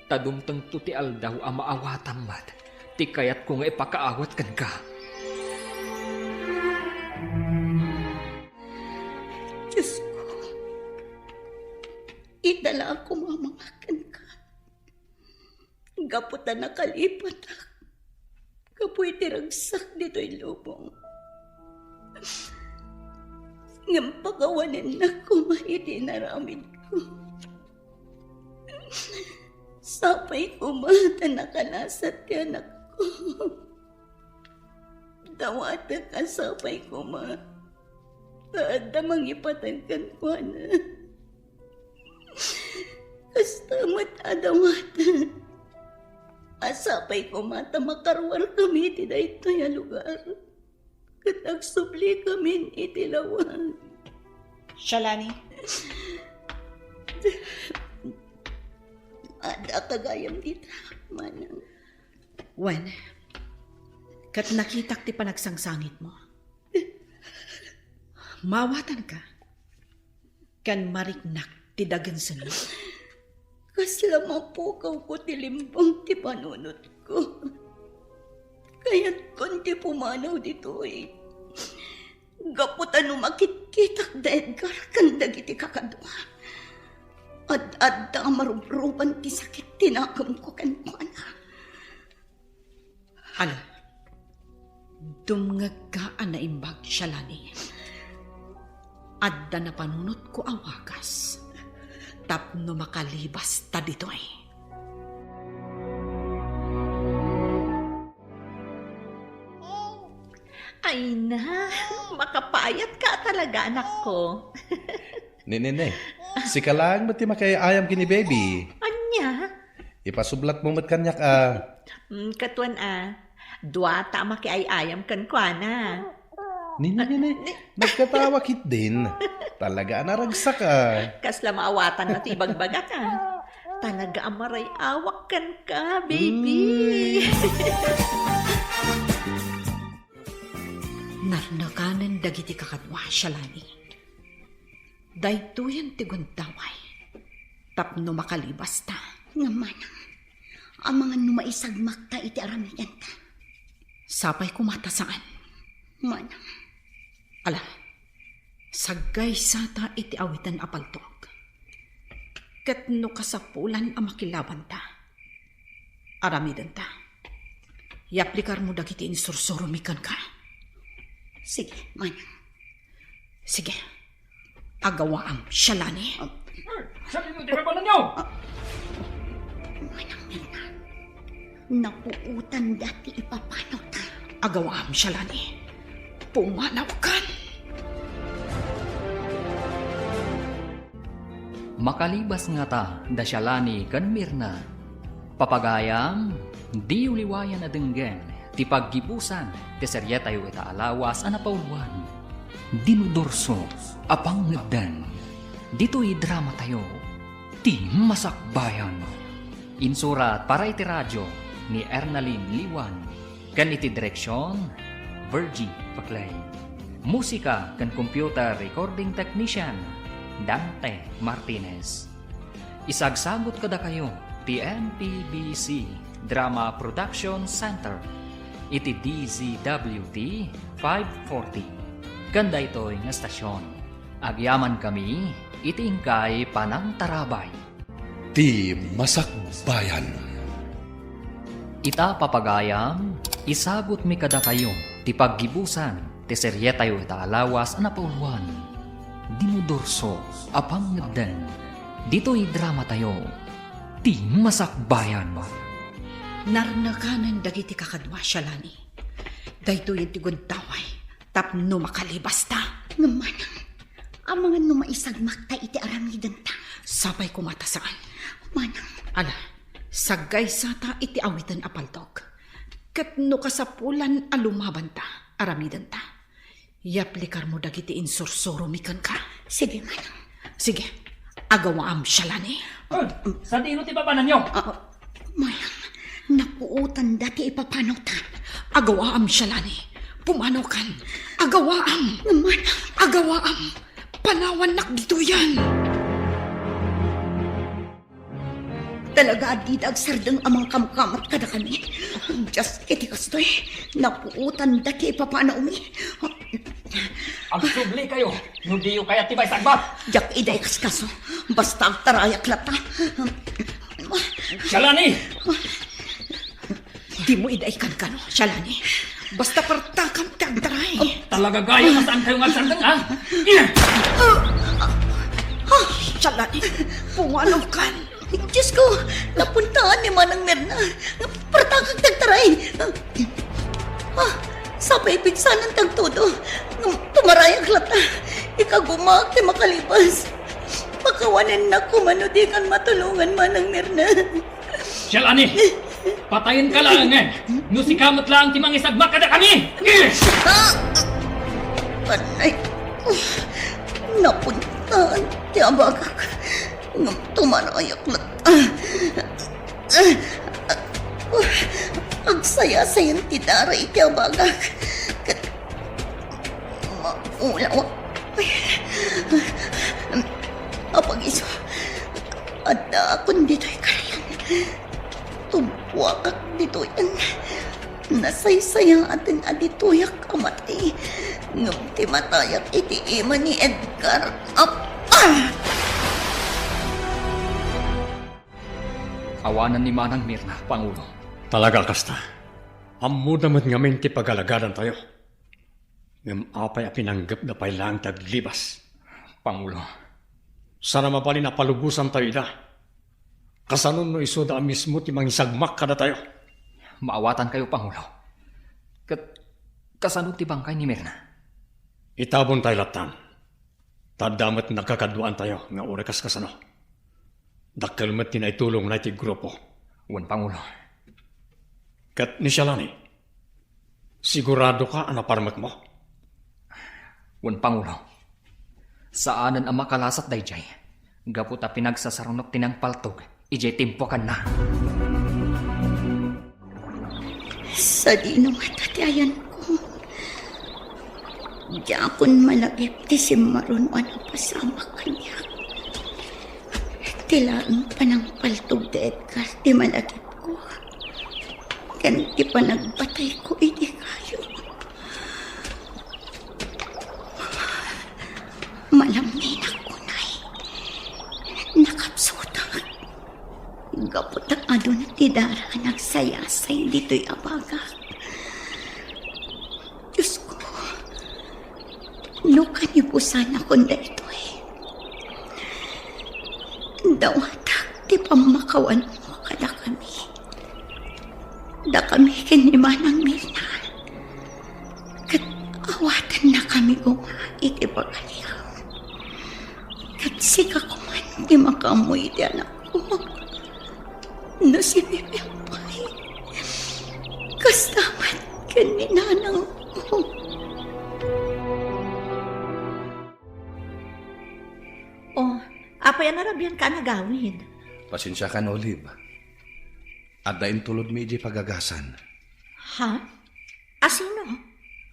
Tadumtang tuti aldaw a maawatang mat. Ti kayat ko nga ipakaawat kan ka. Diyos ko, idala ako mamakan ka. Gaputa nakalipat ak. Kapoy tiragsak dito'y lubong. Ngampagawanin na kumahiti naramid ko. Sapay kumata nakanasat ti anak ko. Dawata ka sapay kumata. Taada mangipatagkan ko na. Kastamat adawata. Asapay ko mata makarwar kami iti dayto ya lugar. Katagsubli kami iti lawan. Shalani, Ada kagayam dita, manang. Wen, kat nakitak ti panagsangsangit mo. Mawatan ka. Kan mariknak ti dagan sunod. Kasla mapukaw ko ti limbang ti panunot ko. Kaya't konti pumanaw dito eh. Gaputan umakit-kitak da Edgar kan dagiti kakadwa. Ad-adda marubruban ti sakit tinakam ko kan kuana. Ala, dumngag ka na imbag siya lani. Adda na panunot ko awagas. Tapno makalibas ta ditoy. Ay na, makapayat ka talaga, anak ko. Nene, si ka lang ba't di makayayam kini baby? Anya? Ipasublat mo mat kanyak Katuan dua ta makiayayam kan kwa na. Nene, nagkatawa kit din. Talaga naragsak ka. Kasla maawatan na ti ibagbaga ka. Talaga amaray awak kan ka, baby. Narnakanan dagiti kakadwa siya lani. Daytoyan ti guntaway. Tapno makalibas ta. Nga manang, ang mga numaisagmak ta iti aramigan ta. Sapay kumata saan. Manang, Ala, sagay sata iti awitan apaltok. Katno kasapulan ang makilaban ta. Aramidan ta. Yaplikar mo dagiti insursurumikan ka. sige, manang. Sige, agawaam siya lani. Sabi mo, di ba ba ninyo? Manang Mirna, napuutan dati ipapano ta. Agawaam siya lani. Pumanaw kan. Makalibas nga ta, dasyalani kan Mirna. Papagayam, di uliwayan na denggen, ti paggibusan, ti serye tayo ita alawas, anapauwan. Dinudorso, apang ngagdan. Dito'y drama tayo, ti masakbayan. Insurat para iti radyo ni Ernalyn Liwan. Kan iti direksyon, Virgie Paclay. Musika kan computer recording technician, Dante Martinez. Isagsagot kada kayo, ti MPBC Drama Production Center. Iti DZWT 540. Kanda ito'y nga stasyon. Agyaman kami, iti ingkay Panang Tarabay. Ti Masakbayan. Ita papagayam, isagot mi kada kayo, ti paggibusan, ti serye tayo ita alawas, anapauluan. Dinudorso, apang ngagdan. Dito'y drama tayo, ti masakbayan. Narnakanan dagiti kakadwa siya lani. Daytoy ti guntaway. Tapno makalibas ta. Nga manang, ang mga numaisagmak ta iti aramidan ta. Sapay kumata saan. Manang, Ala, sagay sata iti awitan apaltok. Katno kasapulan alumaban ta, aramidan ta. Yaplikar mo dagiti insursurumikan ka. sige manang. Sige, agawaam siya lani. Sa dino ti papanan nyo? Manang, napuutan dati ipapano ta. Agawaam siya lani. Pumanaw kan. Agawaam. Nga manang, Agawaam. Panawan nak dito yan. talaga di dagsardeng amang kamkamat kada kami. Just iti kastoy, napuutan dati ipapano umi. Agsubli kayo, hindi yung kaya tibay sagbat. Jak iday kaskaso, basta ang tarayak lata. Shalani! Di mo idaikan ka no, Shalani. Basta partakam ti agdaray. Talaga gaya na saan kayo ngagsardeng, ha? Shalani, pumanaw kan. Diyos ko, napuntaan ni Manang Mirna. Partakang tagtaray. Sabay pigsanan tagtudo. Tumarayang lata. Ikagumak ti makalibas. Pakawanan na kumano di kan matulungan Manang Mirna. Shalani! Patayin ka lang, eh! Nusikamot lang ti mangisagmak kada kami! Panay ko. Napuntaan ti abagak. Tumarayak lata. Agsaya-sayan ti daray ti abagak. Maulaw. Apag-iso. Ada akong dito'y karayan. Tumpuakak dito'yan. Nasaysayang atin aditoyak kamatay. Ngam ti matayak iti ima ni Edgar. Awanan ni Manang Mirna, Pangulo. Talaga kasta. Ammo naman ngamin ti pagalagadan tayo. Ngam apay a pinanggap na pay lang taglibas. Pangulo, Sana mapalin na palubusan tayo ida. Kasanon no iso da mismo ti mangisagmak kada tayo. maawatan kayo, Pangulo. Kasanod ti bangkay ni Mirna. Itabon tayo latan. Tadamat nakakaduan tayo nga orekas kasano. Dakkalmat tinaitulong na iti grupo. Wan, Pangulo. Kat ni Shalani, sigurado ka ang naparmat mo? Wan, Pangulo. Saanan ang makalasat dayjay. Gapot a pinagsasarunok tinang paltog. Ijay timpokan na. Sa di no matatayan ko. Di akon malagip ti simaron o napasama kanya. Tilaan pa ng paltog ti Edgar ti malagip ko. Ganti pa nagbatay ko iti kayo. Malamnin ako na'y nakapsuta. Gapot ang ado na tidara nagsayasay dito'y abaga. Diyos ko, no kanibusan ako na ito'y. Dawatak, di pa makawan mo kada kami. Da kami kinimanang Mirna. Kat awatan na kami guma iti pagalihaw. Kat sika ko man di makamoy di anak ko. No si Bibipay. Kastamat kaninanang ko. Oh, apay narabyan ka na gawin. Pasensya ka na, Olive. At dahin tulod mi iti pagagasan. Ha? Asino?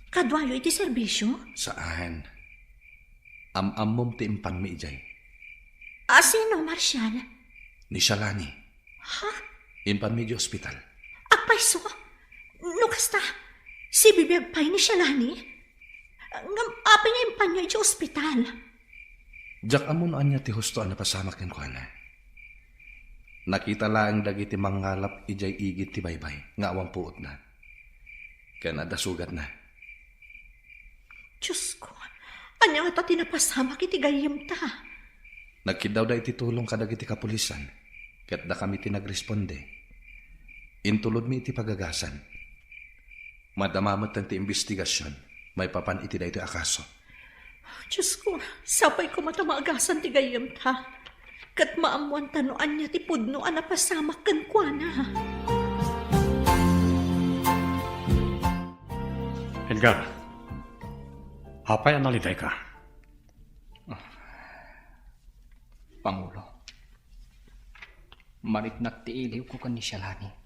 Kadwayo iti serbisyo? Saan? Am-amom ti impan mi ijay. Asino, Marshal? Ni Shalani. Ha? Impan mi di ospital. Apay so? No kasta, si Bibiyagpay ni Shalani? Ngam apay nga impanyo iti ospital. Jak amon anya ti husto na pasamak ng kuana. Nakita lang dagiti mangalap ijay igit ti baybay. Nga awang puot na. Kaya nadasugat na. Diyos ko, anya nga ta tinapasamak iti gayem ta. Nagkidaw da iti tulong kadagiti kapulisan. Kaya't da kami tinagresponde. Intulod mi iti pagagasan. Madamamot ang ti investigasyon. May papan iti da iti akaso. Diyos ko, sapay ko matamagasan ti gayem ta. Kat maamuan tanoan niya ti pudno a napasamak kan kuana. Edgar, hapay analiday ka. Pangulo. Mariknak ti iliw ko kan ni Shalani.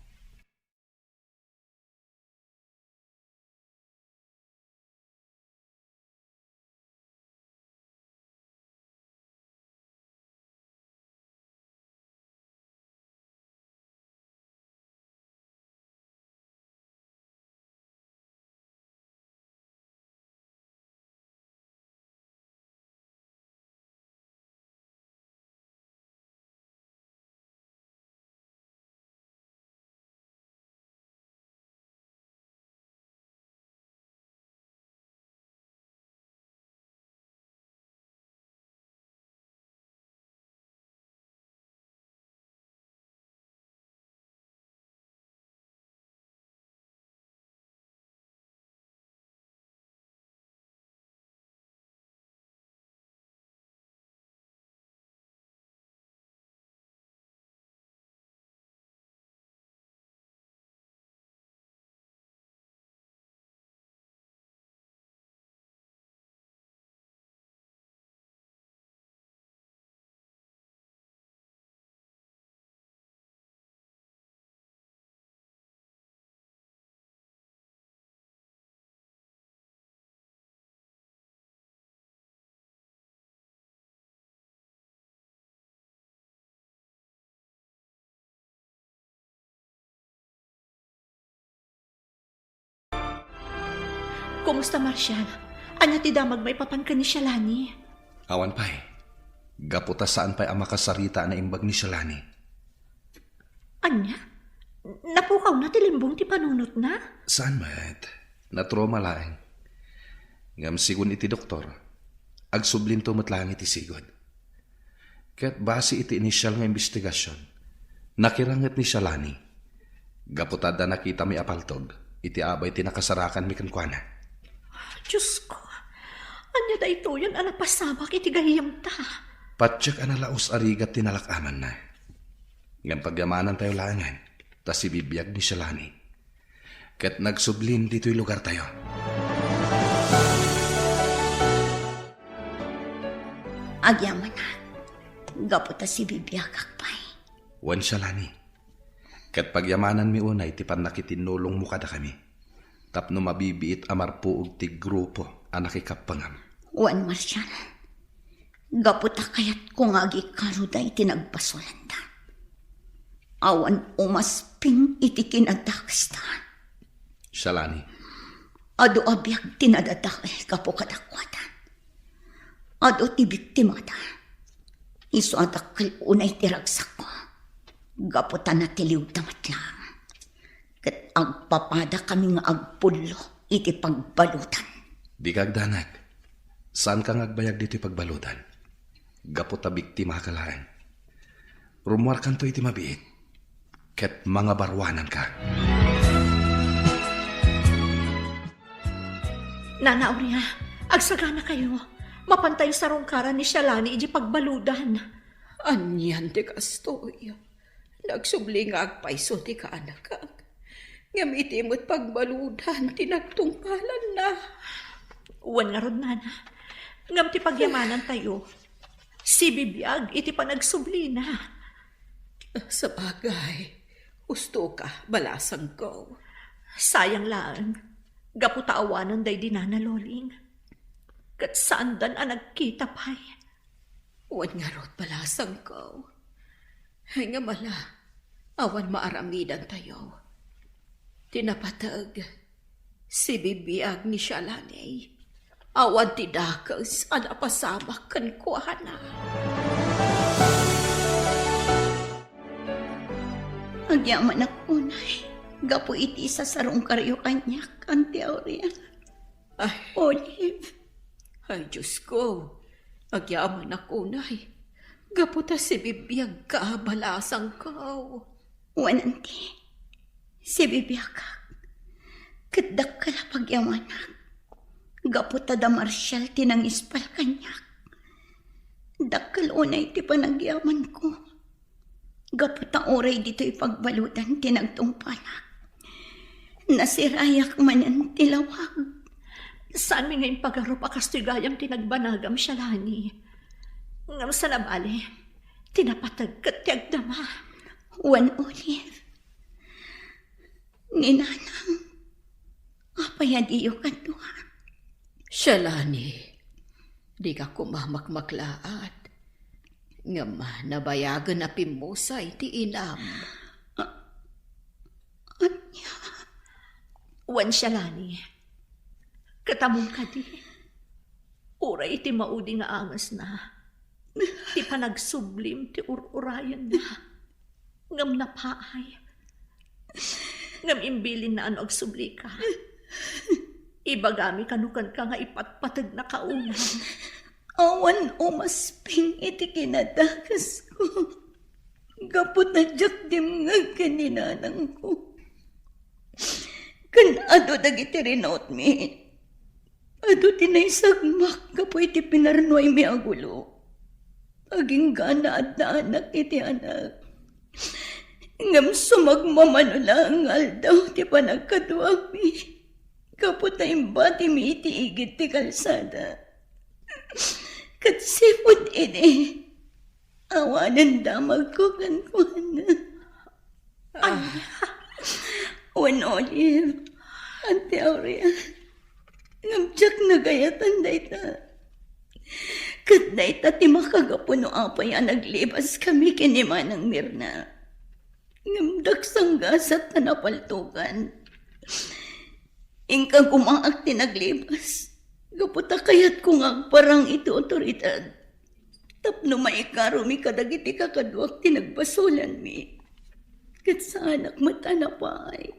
Kumusta, Marshal? Anya ti damag may papan ka ni Shalani? Awan pa'y. Gaputa saan pa'y ang makasarita na imbag ni Shalani. Anya? Napukaw na tilimbong ti panunot na? Saan met? Natroma laeng. Ngam sigun iti doktor, agsublim to matlang iti sigod. Ket base iti inisyal nga investigasyon, nakiranget ni Shalani. Gaputada nakita mi apaltog, iti abay tinakasarakan mi kankwana. Diyos ko, anya da ito yan anapasamak iti gayam ta. Patsyak analaos arigat tinalakaman na. Ngam pagyamanan tayo langan, tas ibibiyag ni Shalani. Ket nagsublim dito'y lugar tayo. Agyaman na. Gaputa si bibiyagak pa'y. Wan Shalani. Ket pagyamanan mi unay ti panakitinulong mo kada kami. Tapno mabibiit amarpuog ti grupo anakikapangam. Wan Marshal. Gaputa kayat kung agi karuda iti nagpasolanda. Awan umasping iti kinadakastaan. Shalani. Ado abiyag tinadadakil kapo kadakwatan. Ado ti biktimata. Iso adakil unay tiragsak ko. Gaputa na tiliw tamat lang. Kat agpapada kami nga agpulo iti pagbalutan. Di kagdanag. Saan kang agbayag dito pagbalutan? Gaputa biktima kalaan. Rumuar kanto iti mabiit. Ket mga barwanan ka. Nana Aurea, agsagana kayo. Mapantay sa rungkaran ni Shalani iji pagbaludan. Anyan ti kastoy. Nagsubli nga agpaiso ti kaanak ka. Ngamiti mo't pagbaludan, tinagtungpalan na. Uwan nga rod, Nana. Ngam ti pagyamanan tayo. Si bibiyag iti panagsubli na. Sa bagay, gusto ka, balasang ko. Sayang lang. Gaputaawanan day di Nana Loling. Kat saan dan ang nagkita pa'y. Uwan nga rod, balasang ko. Ay nga mala, awan maaramidan tayo. Tinapatag, si bibiyag ni Shalani. Awan tidakas, anapasamak kan kuhana. Agyaman ako, Nay. Gapo iti sa sarong karyo kanyak, Auntie Aurea. Ay, Olive. ay Diyos ko, agyaman ako, Nay. Gaputa si bibiyag ka, balasang ko. Wan, Auntie. Si bibiyagak. Kadak ka na pagyamanak. Gaputa da Marshal tinangispal kanyak. Dakal unay ti panagyaman ko. Gaputa oray dito ipagbalutan tinagtungpanak. Nasirayak manan tilawag. Saan mi ngayon pagarup akastigayang tinagbanagam Shalani? Ngam sa nabali, tinapatag kat tiyagdama. Wan Olive. Ninanang. Apayadiyo ka doha. Shalani, di ka kumamakmaklaat. Nga nabayagan na pimusay ti inam. Anya. Wan Shalani, katamong ka di. Uray ti maudi nga angas na. Ti panagsublim ti ururayan na. Ngam napaay. Ngam imbilin na ano agsubli ka. Ibagami kanukan ka nga ipatpatag na kaunan. Awan umasping iti kinadakas ko. Gapot na jak dimngag kaninanang ko. Kan ado dagiti rinaut mi. Ado tinaysagmak kapo iti pinarnoy mi agulo. Aging gana at naanak iti anak. Ngam sumagmamano lang aldaw ti panagkatuwag mi. Kapot na imbati mi iti igit ti kalsada. Katsipod ini. Awanan damag ko kankwana. Wan Olive. Auntie Aurea. Ngamtsak na gayatan dayta. Kat dayta ti makagapuno apay ang naglibas kami kinimanang Mirna. Ngamdak sanggasat na napaltukan. Ingkang kumaak tinaglibas. Gaputa kayat kung agparang ito otoridad. Tapno maikaro mi kadagiti kakadwak tinagbasulan mi. kat sa anak mata na pa'y.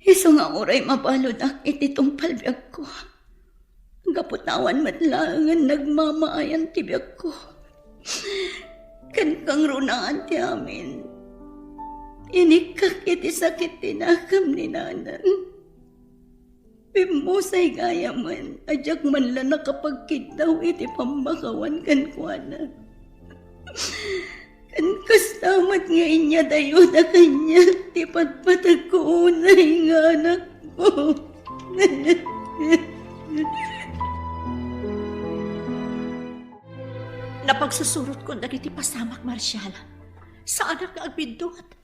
Iso nga oray mabalod ak ititong palbiag ko. Gaputawan matlangan nagmamaayan tibiyag ko. Kan kang runaan ti amin. Inikak iti sakit tinakam ni nanan. Pimusay gaya man, ajak man lang nakapagkitaw iti pamakawan kan kuana. Kan kastamat nga inya dayo na kanya, ti patpatag ko unay nga anak ko. Napagsusurot ko dagiti pasamak, Marshal. Sa anak nga agbidot.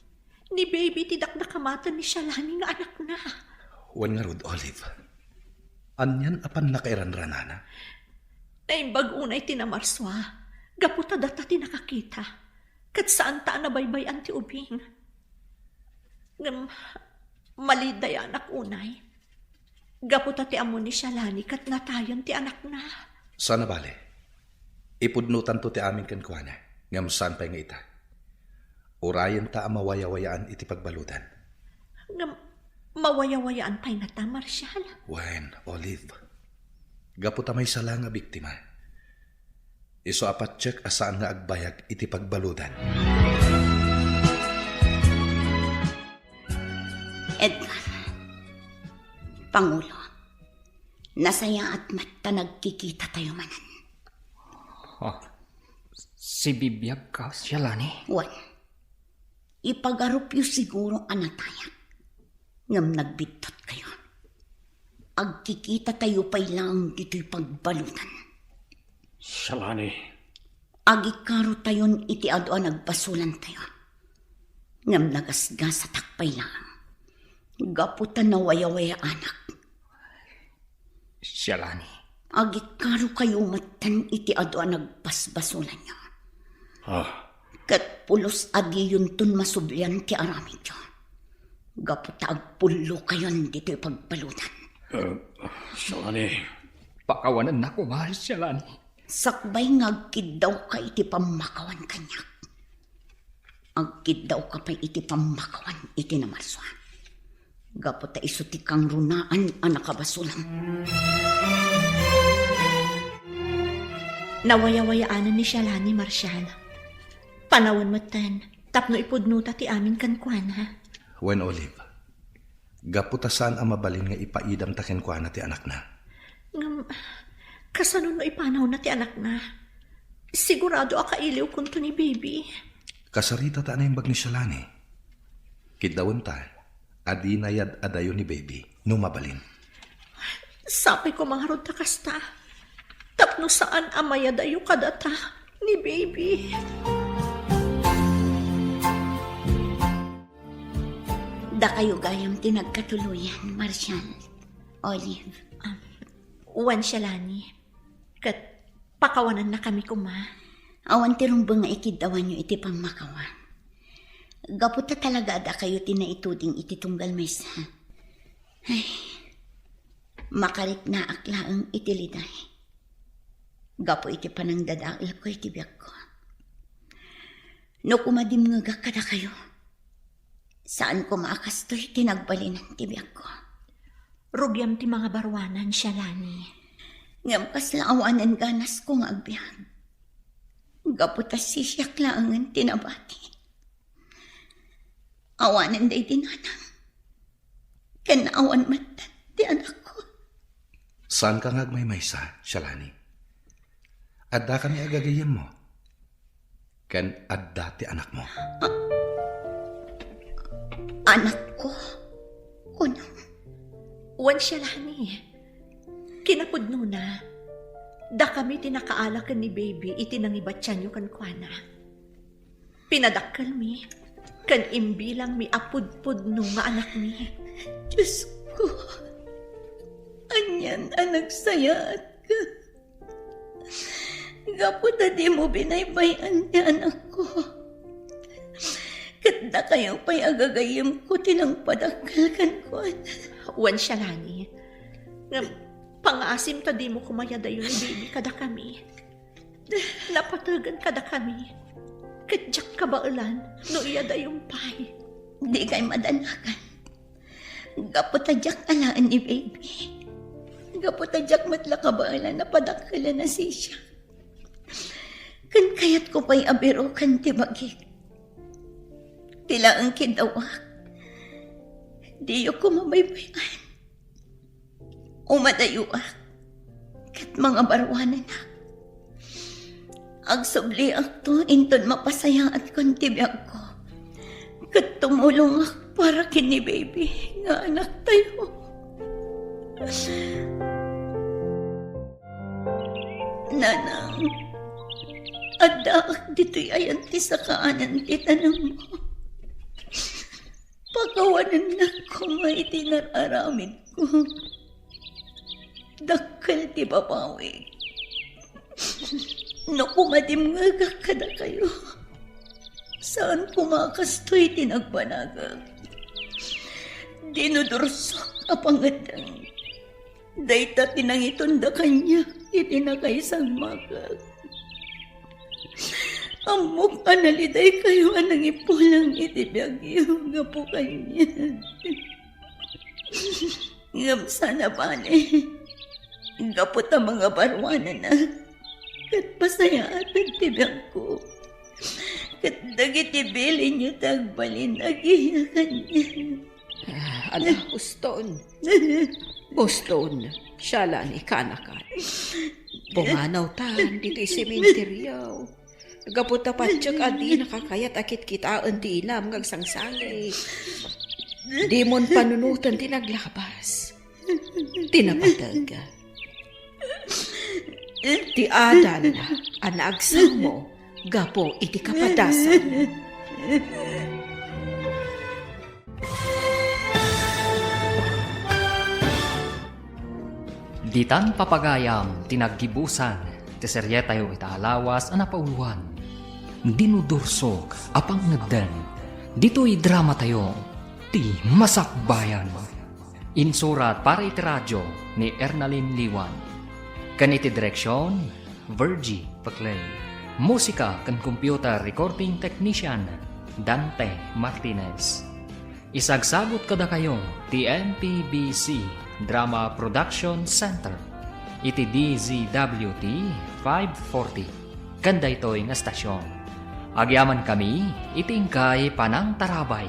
Ni baby tidak nakamatan ni Shalani nga anak na. Wan nga rod, Olive. Anyan apan nakairanranana. Naimbag unay tinamarswa. Gaputa data tinakakita. Kat saan ta nabaybayan ti ubing. Ngam, maliday anak unay. Gaputa ti amo ni Shalani kat natayon ti anak na. Sana bale. Ipudnutan to ti amin kan kuana. Ngam saan pa nga ita. Urayan ta ang mawayawayaan iti pagbaludan. Ngam, mawayawayaan pa'y nata, Marshal. Wen, Olive. Gaputa may sala nga biktima. Iso apat check asaan nga agbayag iti pagbaludan. Edgar, Pangulo, nasaya at mata nagkikita tayo manan. Si bibiyag ka, Shalani. Wan, ipagarup yu siguro anatayak. Ngam nagbitot kayo. Agkikita tayo pa'y lang dito'y pagbalutan. Shalani, Agikaro tayon iti ado nagbasulan tayo. Ngam nagasgas sa takpay lang. Gaputan na waya-waya anak. Shalani. Agikaro kayo matan iti ado nagbasbasulan nyo. Kat pulos adi yun tun masublian ti aramid nyo. Gaputa agpulo kayon dito'y pagbalutan. Shalani. Pakawanan na ko, mahal, Shalani. Sakbay nga agkid daw ka iti pamakawan kanyak. Agkid daw ka pa iti pamakawan iti namarswan. Gaputa iso ti kang runaan ang nakabasulang. Nawayawayaanan ni Shalani, Marshal. Panawan mo tan, tapno ipudnuta ti amin kankwana. Wen, Olive. Gaputa saan ang mabalin nga ipaidam taken kuana ti anak na. Ngam, kasano no ipanaw na ti anak na. Sigurado akailiw kunto ni baby. Kasarita ta na yung bag ni Shalani. Kidawan ta, adi nayad adayo ni baby, nung mabalin. Sapay ko mga rod takasta. Tapno saan amaya dayo kadata ni baby. Da kayo gayam tinagkatuluyan, Marshal. Olive. Uwan Shalani. Kat pakawanan na kami kuma. Awan ti rumbang nga ikidawan nyo iti pamakawan. Gaputa talaga da kayo tinaituding iti tunggal maysa. Ay, makarit na aklaang itiliday. Gapo iti panang dadail ko iti biyak ko. No kumadim nga kada kayo. Saan ko maakastoy tinagbalinan ti biyak ko. Rugyam ti mga barwanan, Shalani. Ngam kaslaawanan ganas ko nga agbiyan. Gaputas sisyak laangan tinabati. Awanan day dinanang. Kanaawan mata ti anak ko. Saan ka ngagmaymaysa, Shalani? Adda kami agagayam mo. Ken adda ti anak mo. Anak ko? Kuno? Uwan Shalani. Kinapudno na. Da kami tinakaalakan ni baby iti nangibatyan yu kankwana. Pinadakkel mi. Kan imbilang mi apudpudno nga anak mi. Diyos ko. Anyan anak sayaat ka. Gaputa di mo binaybayan ni anak ko. Katda kayo pa'y agagayam ko tinang padakkel kankwana. Uwan Shalani. Nga pang-asim ta di mo kumaya dayo ni baby kada kami. Napatagan kada kami. Kadyak kabailan, no iya dayong pay. Di kay madanakan. Gapotadyak alaan ni baby. Gapotadyak matla kabailan na padakala na siya. Kan kayat ko pa'y abiro kan tibagik. Tila ang kidawak. Di ko mabaybayan. Umadayuak. Kat mga barwanan na. Agsubli akto inton mapasaya at kontibiyag ko. Kat tumulong ak para kini baby nga anak tayo. Nanang, adaak dito'y ayan ti sa kaanan ti tanong mo. Pagawanan na ko may tinararamid ko. Dakal ti babawi. No kumadim nga kada kayo. Saan kumakastoy tinagbanagag? Dinudursok apangadang. Dayta tinangitunda kanya itinakaisang magag. Amok analiday kayo anang ipulang itibiyagyo nga po kanya. Ngam sana bane. Gapot ang mga barwanan na. Kat pasaya atag tibiyag ko. Kat dagitibili niyo tagbalin agiya kanya. Ala, Boston. Boston, siya lang ikanakan. Pumanaw tan, dito'y sementeryaw. Nagaputa pa tiyag adi nakakayat akit kitaan ti inam ngag sangsangay. Di mon panunutan tinaglabas. Tinapatag. Ti adan na, anaagsaw mo, gapo iti kapadasan. Ditan papagayam tinaggibusan ti serye tayo itaalawas ana pauluan. Dinudursok apang nagdan. Dito'y drama tayo ti Masakbayan. Insurat para iti radyo ni Ernalyn Liwan. Kaniti direksyon Virgie Paclay. Musika kan computer recording technician Dante Martinez. Isagsagot kada kayo ti MPBC Drama Production Center. Iti DZWT 540. Kanda ito'y nga stasyon. Agyaman kami, itingkay panang tarabay.